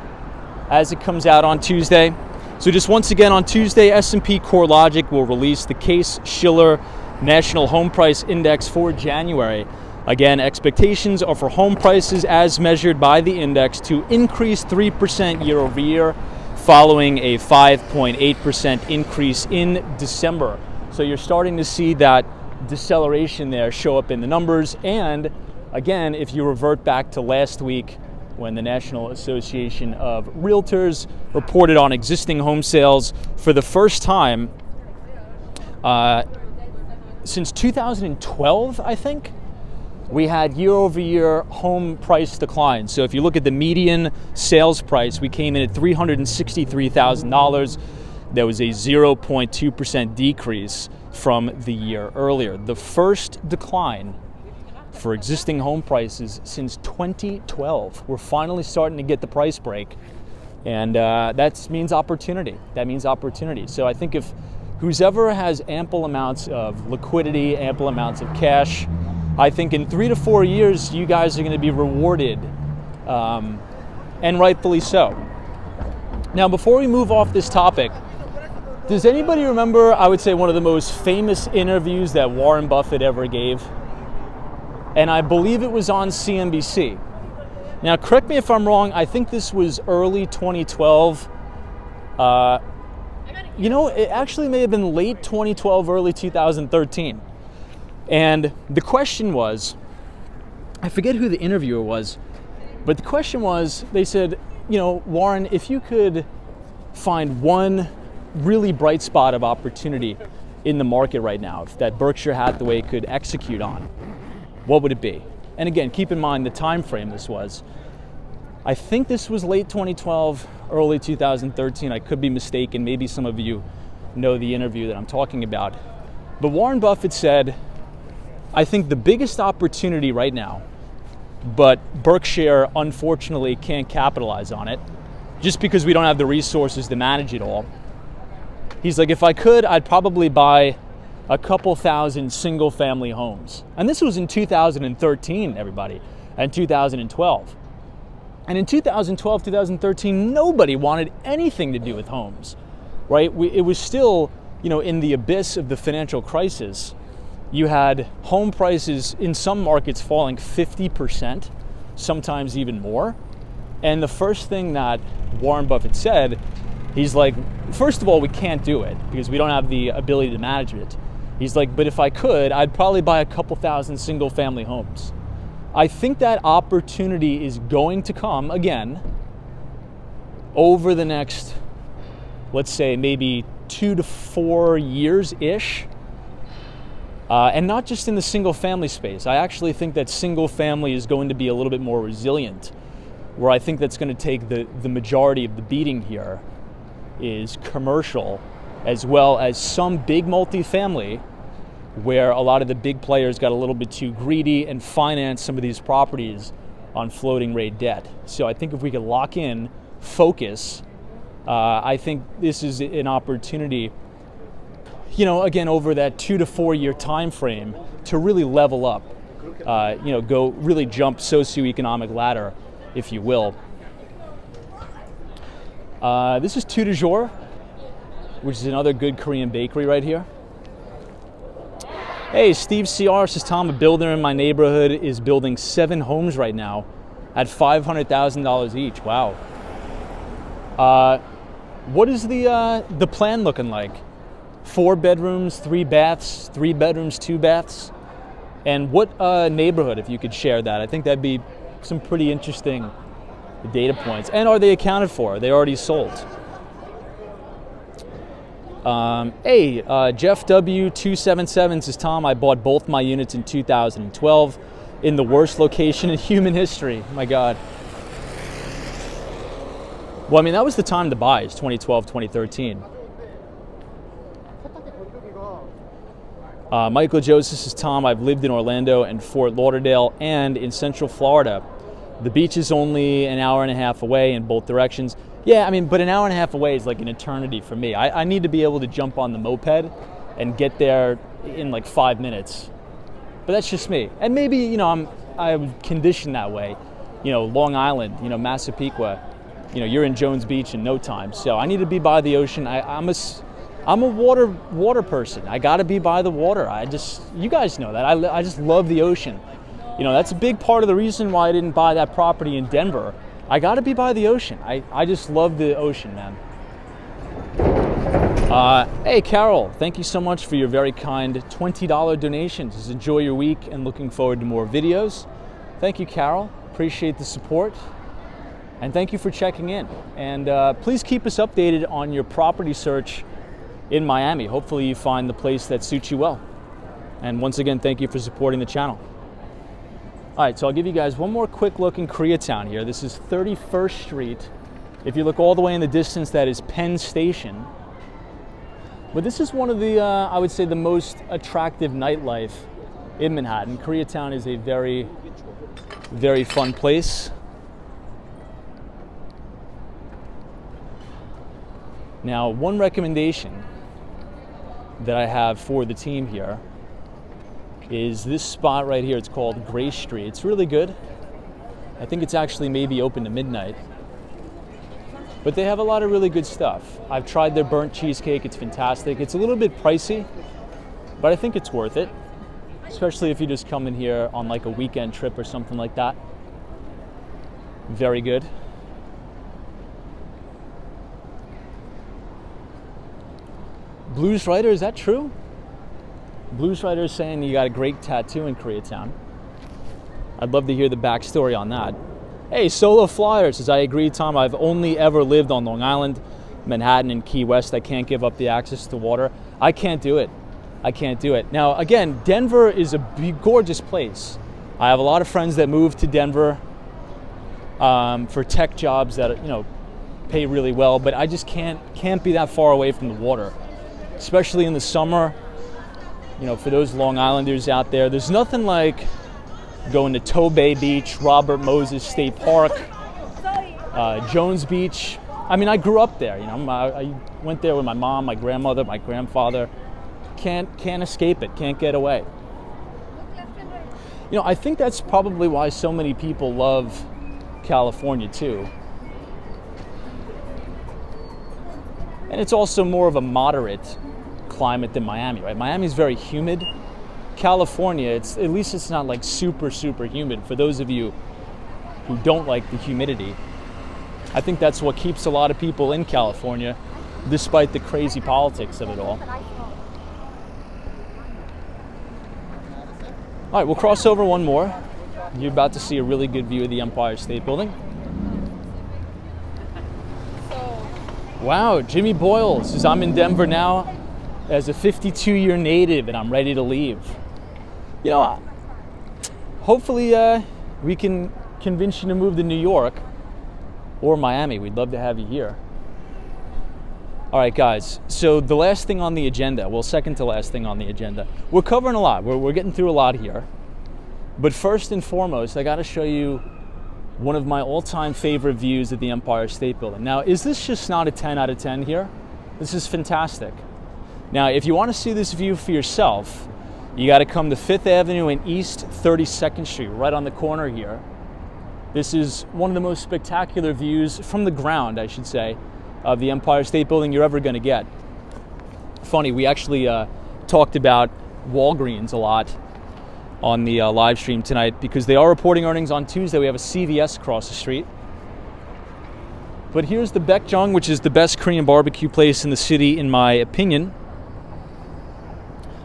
as it comes out on Tuesday. So just once again on Tuesday, S&P CoreLogic will release the Case-Shiller National Home Price Index for January. Again, expectations are for home prices as measured by the index to increase 3% year over year, following a 5.8% increase in December. So you're starting to see that deceleration there show up in the numbers. And again, if you revert back to last week when the National Association of Realtors reported on existing home sales for the first time since 2012, I think, we had year-over-year home price decline. So if you look at the median sales price, we came in at $363,000. There was a 0.2% decrease from the year earlier. The first decline for existing home prices since 2012. We're finally starting to get the price break, and that means opportunity. That means opportunity. So I think if whoever has ample amounts of liquidity, ample amounts of cash, I think in 3 to 4 years, you guys are going to be rewarded, and rightfully so. Now, before we move off this topic, does anybody remember, I would say, one of the most famous interviews that Warren Buffett ever gave? And I believe it was on CNBC. Now, correct me if I'm wrong, I think this was early 2012. It actually may have been late 2012, early 2013. And the question was, I forget who the interviewer was, but the question was, they said, Warren, if you could find one really bright spot of opportunity in the market right now that Berkshire Hathaway could execute on, what would it be? And again, keep in mind the time frame this was. I think this was late 2012, early 2013. I could be mistaken. Maybe some of you know the interview that I'm talking about. But Warren Buffett said, I think the biggest opportunity right now, but Berkshire unfortunately can't capitalize on it just because we don't have the resources to manage it all. He's like, if I could, I'd probably buy a couple thousand single family homes. And this was in 2013, everybody, and 2012. And in 2012, 2013, nobody wanted anything to do with homes, right? It was still, in the abyss of the financial crisis. You had home prices in some markets falling 50%, sometimes even more. And the first thing that Warren Buffett said, he's like, first of all, we can't do it because we don't have the ability to manage it. He's like, but if I could, I'd probably buy a couple thousand single family homes. I think that opportunity is going to come again. over the next, let's say, maybe 2 to 4 years-ish. And not just in the single family space. I actually think that single family is going to be a little bit more resilient. Where I think that's going to take the majority of the beating here is commercial, as well as some big multifamily, where a lot of the big players got a little bit too greedy and financed some of these properties on floating rate debt. So I think if we could lock in, focus, I think this is an opportunity, again, over that 2 to 4 year time frame to really level up, go really jump socioeconomic ladder, if you will. This is Two de Jour, which is another good Korean bakery right here. Hey, Steve CR says, Tom, a builder in my neighborhood is building 7 homes right now at $500,000 each. Wow. What is the plan looking like? 4 bedrooms, 3 baths, 3 bedrooms, 2 baths? And what neighborhood, if you could share that? I think that'd be some pretty interesting data points. And are they accounted for? Are they already sold? Jeff W277 says, Tom, I bought both my units in 2012 in the worst location in human history. My God. Well, I mean, that was the time to buy, is 2012, 2013. Michael Joseph says, Tom, I've lived in Orlando and Fort Lauderdale and in Central Florida. The beach is only an hour and a half away in both directions. Yeah, I mean, but an hour and a half away is like an eternity for me. I need to be able to jump on the moped and get there in like 5 minutes. But that's just me. And maybe, I'm conditioned that way. Long Island, Massapequa, you're in Jones Beach in no time. So I need to be by the ocean. I'm a water person. I got to be by the water. You guys know that. I just love the ocean. That's a big part of the reason why I didn't buy that property in Denver. I got to be by the ocean. I just love the ocean, man. Hey, Carol, thank you so much for your very kind $20 donation. Just enjoy your week and looking forward to more videos. Thank you, Carol. Appreciate the support. And thank you for checking in. And please keep us updated on your property search in Miami. Hopefully you find the place that suits you well. And once again, thank you for supporting the channel. All right, so I'll give you guys one more quick look in Koreatown here. This is 31st Street. If you look all the way in the distance, that is Penn Station. But this is one of the, I would say, the most attractive nightlife in Manhattan. Koreatown is a very, very fun place. Now, one recommendation that I have for the team here is this spot right here. It's called Gray Street. It's really good. I think it's actually maybe open to midnight. But they have a lot of really good stuff. I've tried their burnt cheesecake. It's fantastic. It's a little bit pricey, but I think it's worth it, especially if you just come in here on like a weekend trip or something like that. Very good. Blues Writer, is that true? Blues Writer is saying you got a great tattoo in Koreatown. I'd love to hear the backstory on that. Hey, Solo Flyer says, I agree, Tom. I've only ever lived on Long Island, Manhattan, and Key West. I can't give up the access to water. I can't do it. I can't do it. Now, again, Denver is a gorgeous place. I have a lot of friends that moved to Denver for tech jobs that pay really well, but I just can't be that far away from the water, especially in the summer. For those Long Islanders out there, there's nothing like going to Tobay Beach, Robert Moses State Park, Jones Beach. I mean, I grew up there. I went there with my mom, my grandmother, my grandfather. Can't escape it. Can't get away. I think that's probably why so many people love California too. And it's also more of a moderate climate than Miami, right? Miami's very humid. California, at least it's not like super, super humid. For those of you who don't like the humidity, I think that's what keeps a lot of people in California, despite the crazy politics of it all. All right, we'll cross over one more. You're about to see a really good view of the Empire State Building. Wow, Jimmy Boyle says, I'm in Denver now as a 52-year native and I'm ready to leave. You know, hopefully we can convince you to move to New York or Miami. We'd love to have you here. All right, guys, so the last thing on the agenda, well, second to last thing on the agenda, we're covering a lot. We're getting through a lot here. But first and foremost, I got to show you one of my all-time favorite views of the Empire State Building. Now, is this just not a 10 out of 10 here? This is fantastic. Now, if you want to see this view for yourself, you got to come to 5th Avenue and East 32nd Street, right on the corner here. This is one of the most spectacular views from the ground, I should say, of the Empire State Building you're ever going to get. Funny, we actually talked about Walgreens a lot on the live stream tonight because they are reporting earnings on Tuesday. We have a CVS across the street. But here's the Baekjung, which is the best Korean barbecue place in the city, in my opinion.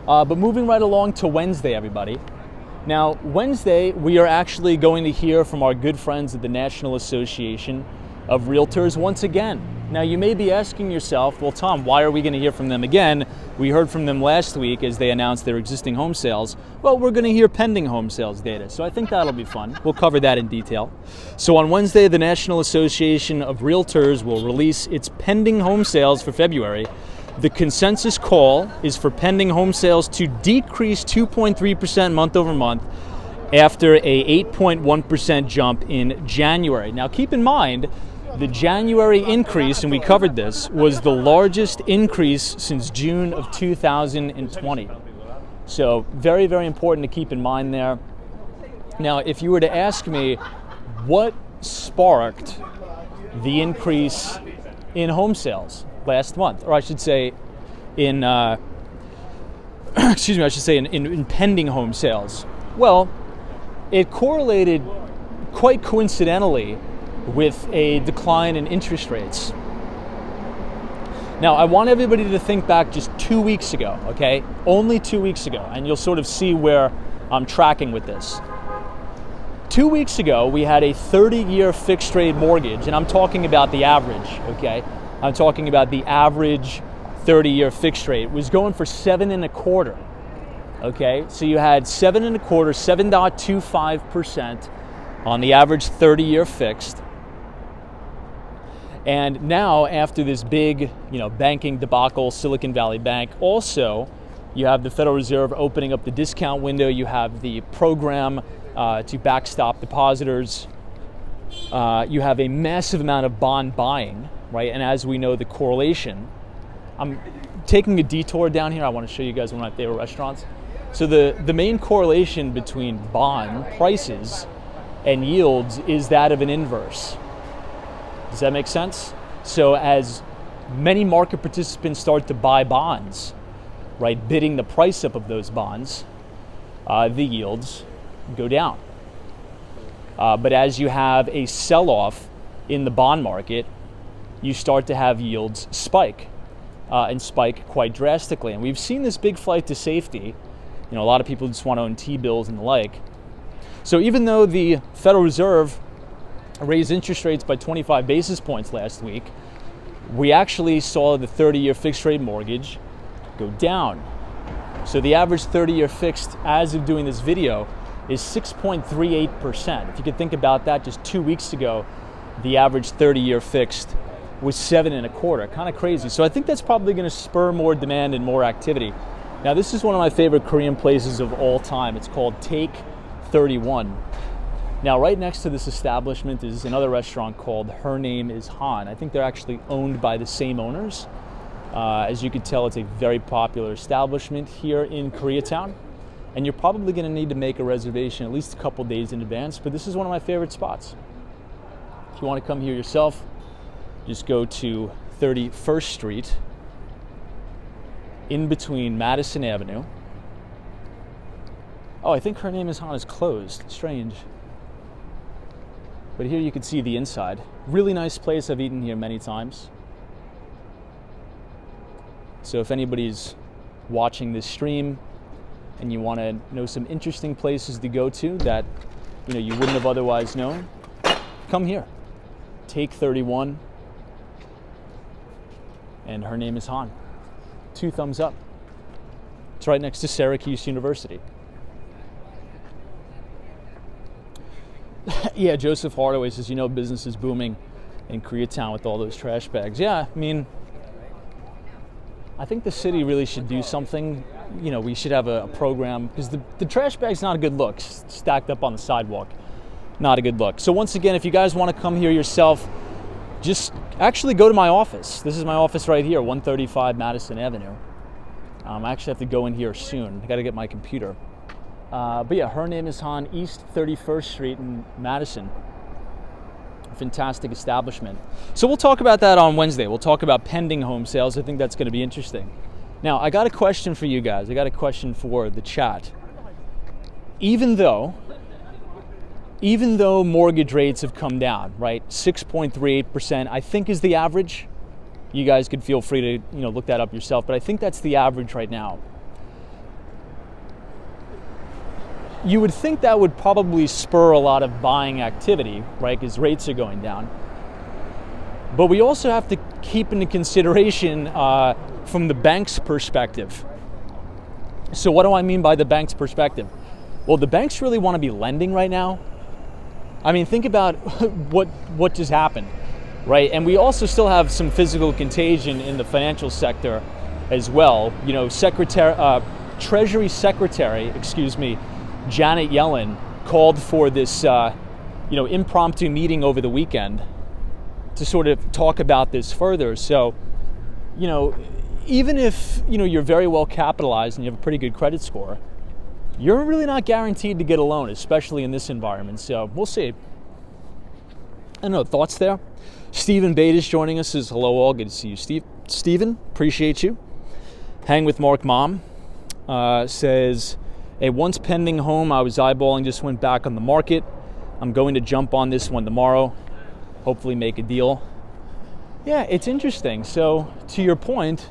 But moving right along to Wednesday, everybody. Now, Wednesday, we are actually going to hear from our good friends at the National Association of Realtors once again. Now, you may be asking yourself, well, Tom, why are we going to hear from them again? We heard from them last week as they announced their existing home sales. Well, we're going to hear pending home sales data, so I think that'll be fun. We'll cover that in detail. So on Wednesday, the National Association of Realtors will release its pending home sales for February. The consensus call is for pending home sales to decrease 2.3% month over month after a 8.1% jump in January. Now, keep in mind, the January increase, and we covered this, was the largest increase since June of 2020. So very, very important to keep in mind there. Now, if you were to ask me what sparked the increase in home sales last month, or I should say in, in pending home sales, well, it correlated quite coincidentally with a decline in interest rates. Now, I want everybody to think back just 2 weeks ago, okay? Only 2 weeks ago, and you'll sort of see where I'm tracking with this. 2 weeks ago, we had a 30-year fixed rate mortgage, and I'm talking about the average, okay? I'm talking about the average 30-year fixed rate was going for 7.25%, okay? So you had 7.25% on the average 30-year fixed. And now, after this big, banking debacle, Silicon Valley Bank, also you have the Federal Reserve opening up the discount window. You have the program to backstop depositors. You have a massive amount of bond buying, right? And as we know, the correlation. I'm taking a detour down here. I want to show you guys one of my favorite restaurants. So the main correlation between bond prices and yields is that of an inverse. Does that make sense? So as many market participants start to buy bonds, right, bidding the price up of those bonds, the yields go down. But as you have a sell-off in the bond market, you start to have yields spike, and spike quite drastically. And we've seen this big flight to safety. A lot of people just want to own T-bills and the like. So even though the Federal Reserve raised interest rates by 25 basis points last week, we actually saw the 30-year fixed rate mortgage go down. So the average 30-year fixed as of doing this video is 6.38%. If you could think about that, just 2 weeks ago, the average 30-year fixed was 7.25%, kind of crazy. So I think that's probably going to spur more demand and more activity. Now, this is one of my favorite Korean places of all time. It's called Take 31. Now, right next to this establishment is another restaurant called Her Name is Han. I think they're actually owned by the same owners. As you can tell, it's a very popular establishment here in Koreatown. And you're probably going to need to make a reservation at least a couple days in advance, but this is one of my favorite spots. If you want to come here yourself, just go to 31st Street, in between Madison Avenue. Oh, I think Her Name is Han is closed. Strange. But here you can see the inside. Really nice place. I've eaten here many times. So if anybody's watching this stream and you want to know some interesting places to go to that you wouldn't have otherwise known, come here. Take 31. and her name is Han. 2 thumbs up. It's right next to Syracuse University. Yeah, Joseph Hardaway says, business is booming in Koreatown with all those trash bags. Yeah, I mean, I think the city really should do something. We should have a program, because the trash bag's not a good look, stacked up on the sidewalk. Not a good look. So once again, if you guys want to come here yourself, just actually go to my office. This is my office right here, 135 Madison Avenue. I actually have to go in here soon. I got to get my computer. But yeah, her name is Han, East 31st Street in Madison. Fantastic establishment. So we'll talk about that on Wednesday. We'll talk about pending home sales. I think that's going to be interesting. Now, I got a question for you guys. I got a question for the chat. Even though mortgage rates have come down, right? 6.38%, I think, is the average. You guys could feel free to, look that up yourself, but I think that's the average right now. You would think that would probably spur a lot of buying activity, right? Because rates are going down. But we also have to keep into consideration from the bank's perspective. So what do I mean by the bank's perspective? Well, the banks really want to be lending right now. I mean, think about what just happened, right? And we also still have some physical contagion in the financial sector as well. Treasury Secretary, Janet Yellen called for this, impromptu meeting over the weekend to sort of talk about this further. So, even if, you're very well capitalized and you have a pretty good credit score, you're really not guaranteed to get a loan, especially in this environment. So we'll see. I don't know, thoughts there? Stephen Bate is joining us. Says, hello all, good to see you, Stephen, appreciate you. Hang with Mark Mom says, a once pending home I was eyeballing just went back on the market. I'm going to jump on this one tomorrow, hopefully make a deal. Yeah, it's interesting. So to your point,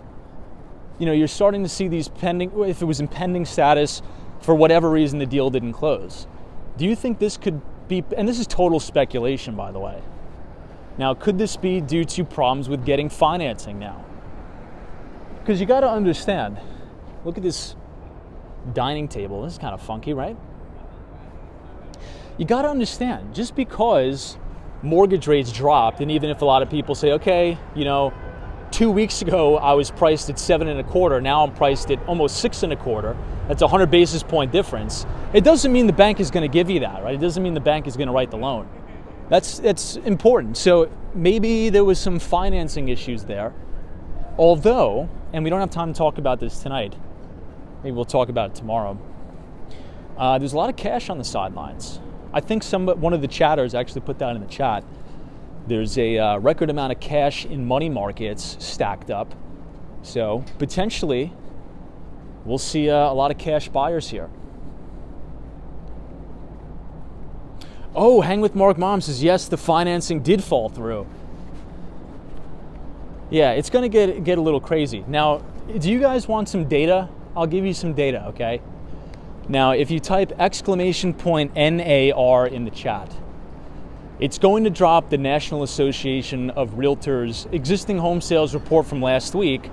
you're starting to see these pending, if it was in pending status, for whatever reason the deal didn't close. Do you think this could be, and this is total speculation by the way, now could this be due to problems with getting financing now? Because you got to understand, look at this dining table. This is kind of funky, right? You got to understand, just because mortgage rates dropped, and even if a lot of people say, okay, 2 weeks ago I was priced at 7.25, now I'm priced at almost 6.25. That's a 100 basis point difference. It doesn't mean the bank is going to give you that, right? It doesn't mean the bank is going to write the loan. That's important. So maybe there was some financing issues there. Although, and we don't have time to talk about this tonight, maybe we'll talk about it tomorrow. There's a lot of cash on the sidelines. I think one of the chatters actually put that in the chat. There's a record amount of cash in money markets stacked up. So potentially, we'll see a lot of cash buyers here. Oh, Hang with Mark Mom says, yes, the financing did fall through. Yeah, it's going to get a little crazy. Now, do you guys want some data? I'll give you some data, okay? Now, if you type !NAR in the chat, it's going to drop the National Association of Realtors existing home sales report from last week,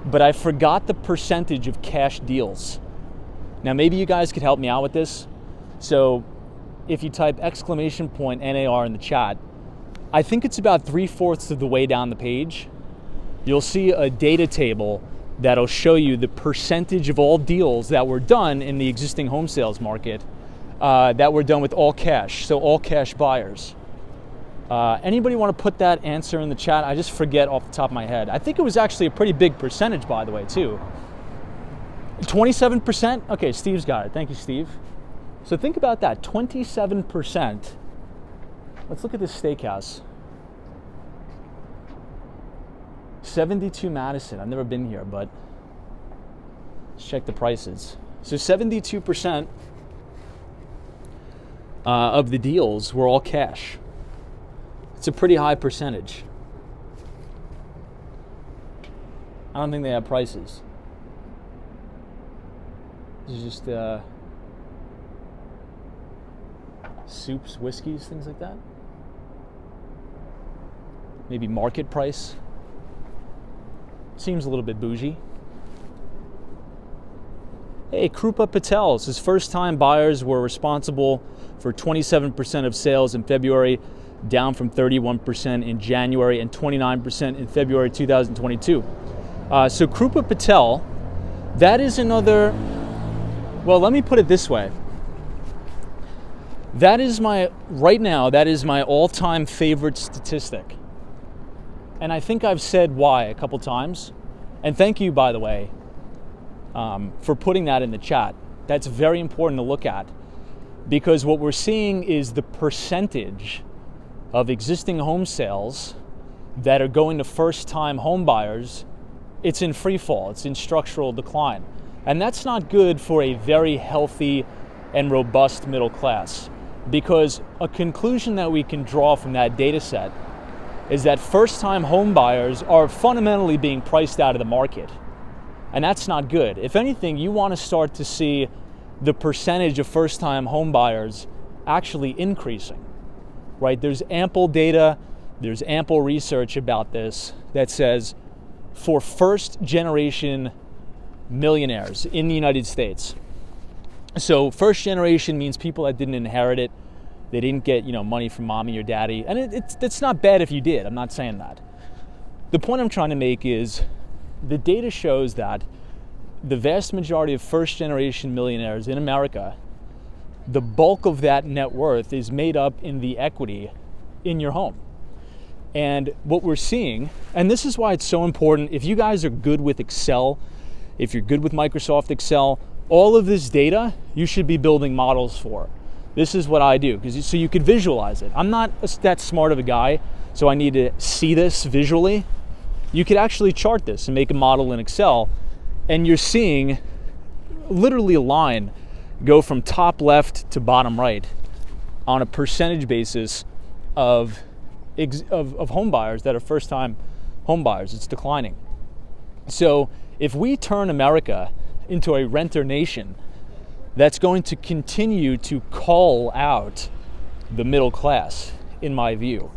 but I forgot the percentage of cash deals. Now, maybe you guys could help me out with this. So if you type !NAR in the chat, I think it's about 3/4 of the way down the page. You'll see a data table that'll show you the percentage of all deals that were done in the existing home sales market that were done with all cash, so all cash buyers. Anybody want to put that answer in the chat? I just forget off the top of my head. I think it was actually a pretty big percentage, by the way, too. 27%? Okay, Steve's got it. Thank you, Steve. So think about that, 27%. Let's look at this steakhouse. 72 Madison. I've never been here, but let's check the prices. So 72% of the deals were all cash. It's a pretty high percentage. I don't think they have prices. This is just soups, whiskeys, things like that. Maybe market price. Seems a little bit bougie. Hey, Krupa Patel says first-time buyers were responsible for 27% of sales in February, down from 31% in January and 29% in February 2022. So Krupa Patel, that is another, well, let me put it this way. That is right now, that is my all-time favorite statistic. And I think I've said why a couple times. And thank you, by the way, for putting that in the chat. That's very important to look at, because what we're seeing is the percentage of existing home sales that are going to first-time home buyers. It's in free fall, it's in structural decline. And that's not good for a very healthy and robust middle class, because a conclusion that we can draw from that data set is that first-time home buyers are fundamentally being priced out of the market. And that's not good. If anything, you want to start to see the percentage of first-time home buyers actually increasing, right? There's ample data, there's ample research about this that says for first-generation millionaires in the United States, so first generation means people that didn't inherit it, they didn't get money from mommy or daddy, and it's not bad if you did, I'm not saying that. The point I'm trying to make is the data shows that the vast majority of first-generation millionaires in America, the bulk of that net worth is made up in the equity in your home. And what we're seeing, and this is why it's so important, if you guys are good with Excel, if you're good with Microsoft Excel, all of this data you should be building models for. This is what I do, so you could visualize it. I'm not that smart of a guy, so I need to see this visually. You could actually chart this and make a model in Excel, and you're seeing literally a line go from top left to bottom right on a percentage basis of home buyers that are first-time home buyers. It's declining. So if we turn America into a renter nation, that's going to continue to call out the middle class, in my view.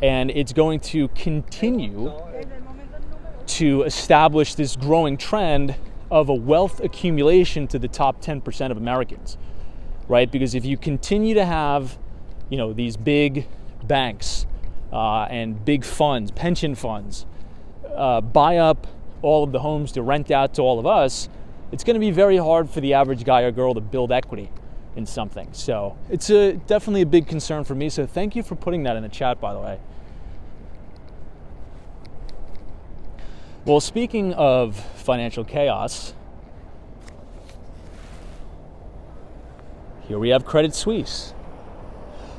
And it's going to continue to establish this growing trend of a wealth accumulation to the top 10% of Americans, right? Because if you continue to have, these big banks and big funds, pension funds, buy up all of the homes to rent out to all of us, it's going to be very hard for the average guy or girl to build equity in something. So it's definitely a big concern for me. So thank you for putting that in the chat, by the way. Well, speaking of financial chaos, here we have Credit Suisse.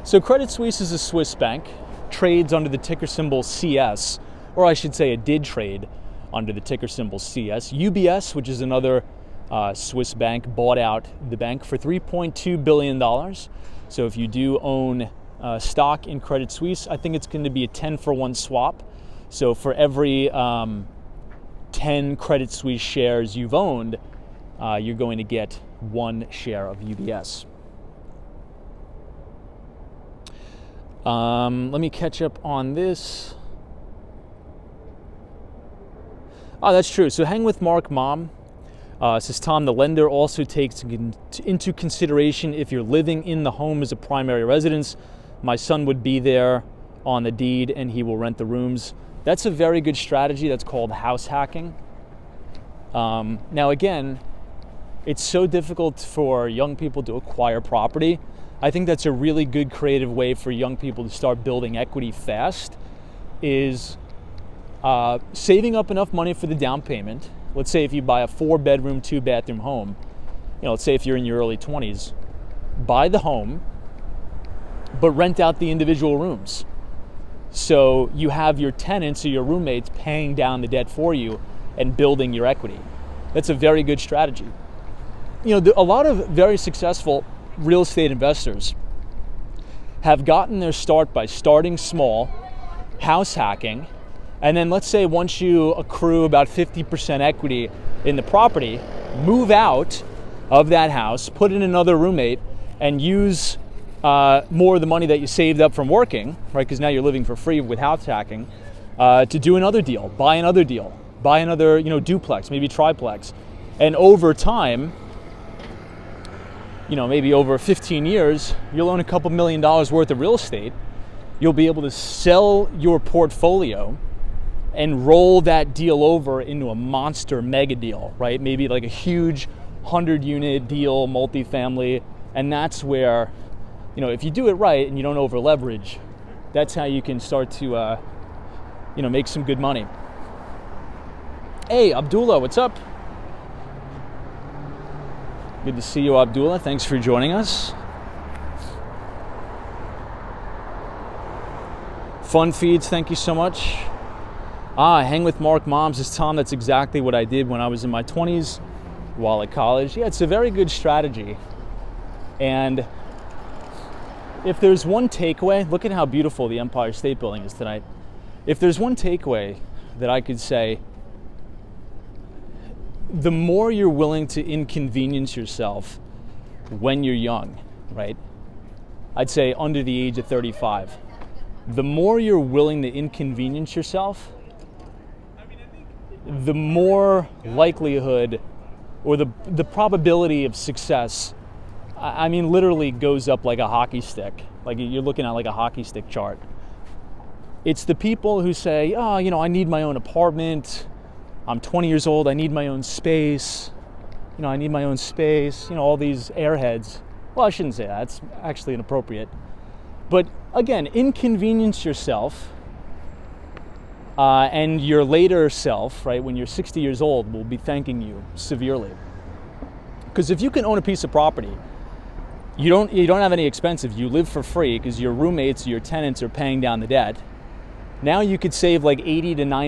So Credit Suisse is a Swiss bank, trades under the ticker symbol CS, or I should say it did trade under the ticker symbol CS. UBS, which is another Swiss bank, bought out the bank for $3.2 billion. So if you do own stock in Credit Suisse, I think it's going to be a 10-for-1 swap. So for every 10 Credit Suisse shares you've owned, you're going to get 1 share of UBS. Let me catch up on this. Oh, that's true. So hang with Mark Mom. Says Tom, the lender also takes into consideration if you're living in the home as a primary residence. My son would be there on the deed and he will rent the rooms. That's a very good strategy. That's called house hacking. Now again, it's so difficult for young people to acquire property. I think that's a really good creative way for young people to start building equity fast, is saving up enough money for the down payment. Let's say if you buy a 4-bedroom, 2-bathroom home, let's say if you're in your early 20s, buy the home, but rent out the individual rooms. So you have your tenants or your roommates paying down the debt for you and building your equity. That's a very good strategy. A lot of very successful real estate investors have gotten their start by starting small, house hacking, and then let's say once you accrue about 50% equity in the property, move out of that house, put in another roommate, and use more of the money that you saved up from working, right? Because now you're living for free with house hacking, to do another deal, buy another deal, buy another, duplex, maybe triplex. And over time, maybe over 15 years, you'll own a couple $1 million worth of real estate. You'll be able to sell your portfolio and roll that deal over into a monster mega deal, right? Maybe like a huge 100-unit deal, multifamily. And that's where, if you do it right and you don't over leverage, that's how you can start to, make some good money. Hey, Abdullah, what's up? Good to see you, Abdullah. Thanks for joining us. Fun feeds, thank you so much. Hang with Mark Moms is Tom. That's exactly what I did when I was in my 20s while at college. Yeah, it's a very good strategy. And if there's one takeaway, look at how beautiful the Empire State Building is tonight. If there's one takeaway that I could say, the more you're willing to inconvenience yourself when you're young, right? I'd say under the age of 35. The more you're willing to inconvenience yourself, the more likelihood or the probability of success, literally goes up like a hockey stick. Like you're looking at like a hockey stick chart. It's the people who say, I need my own apartment. I'm 20 years old. I need my own space. I need my own space. All these airheads. Well, I shouldn't say that. It's actually inappropriate. But again, inconvenience yourself, and your later self, right, when you're 60 years old, will be thanking you severely. Because if you can own a piece of property, you don't have any expenses. You live for free because your roommates, your tenants are paying down the debt. Now you could save like 80 to 90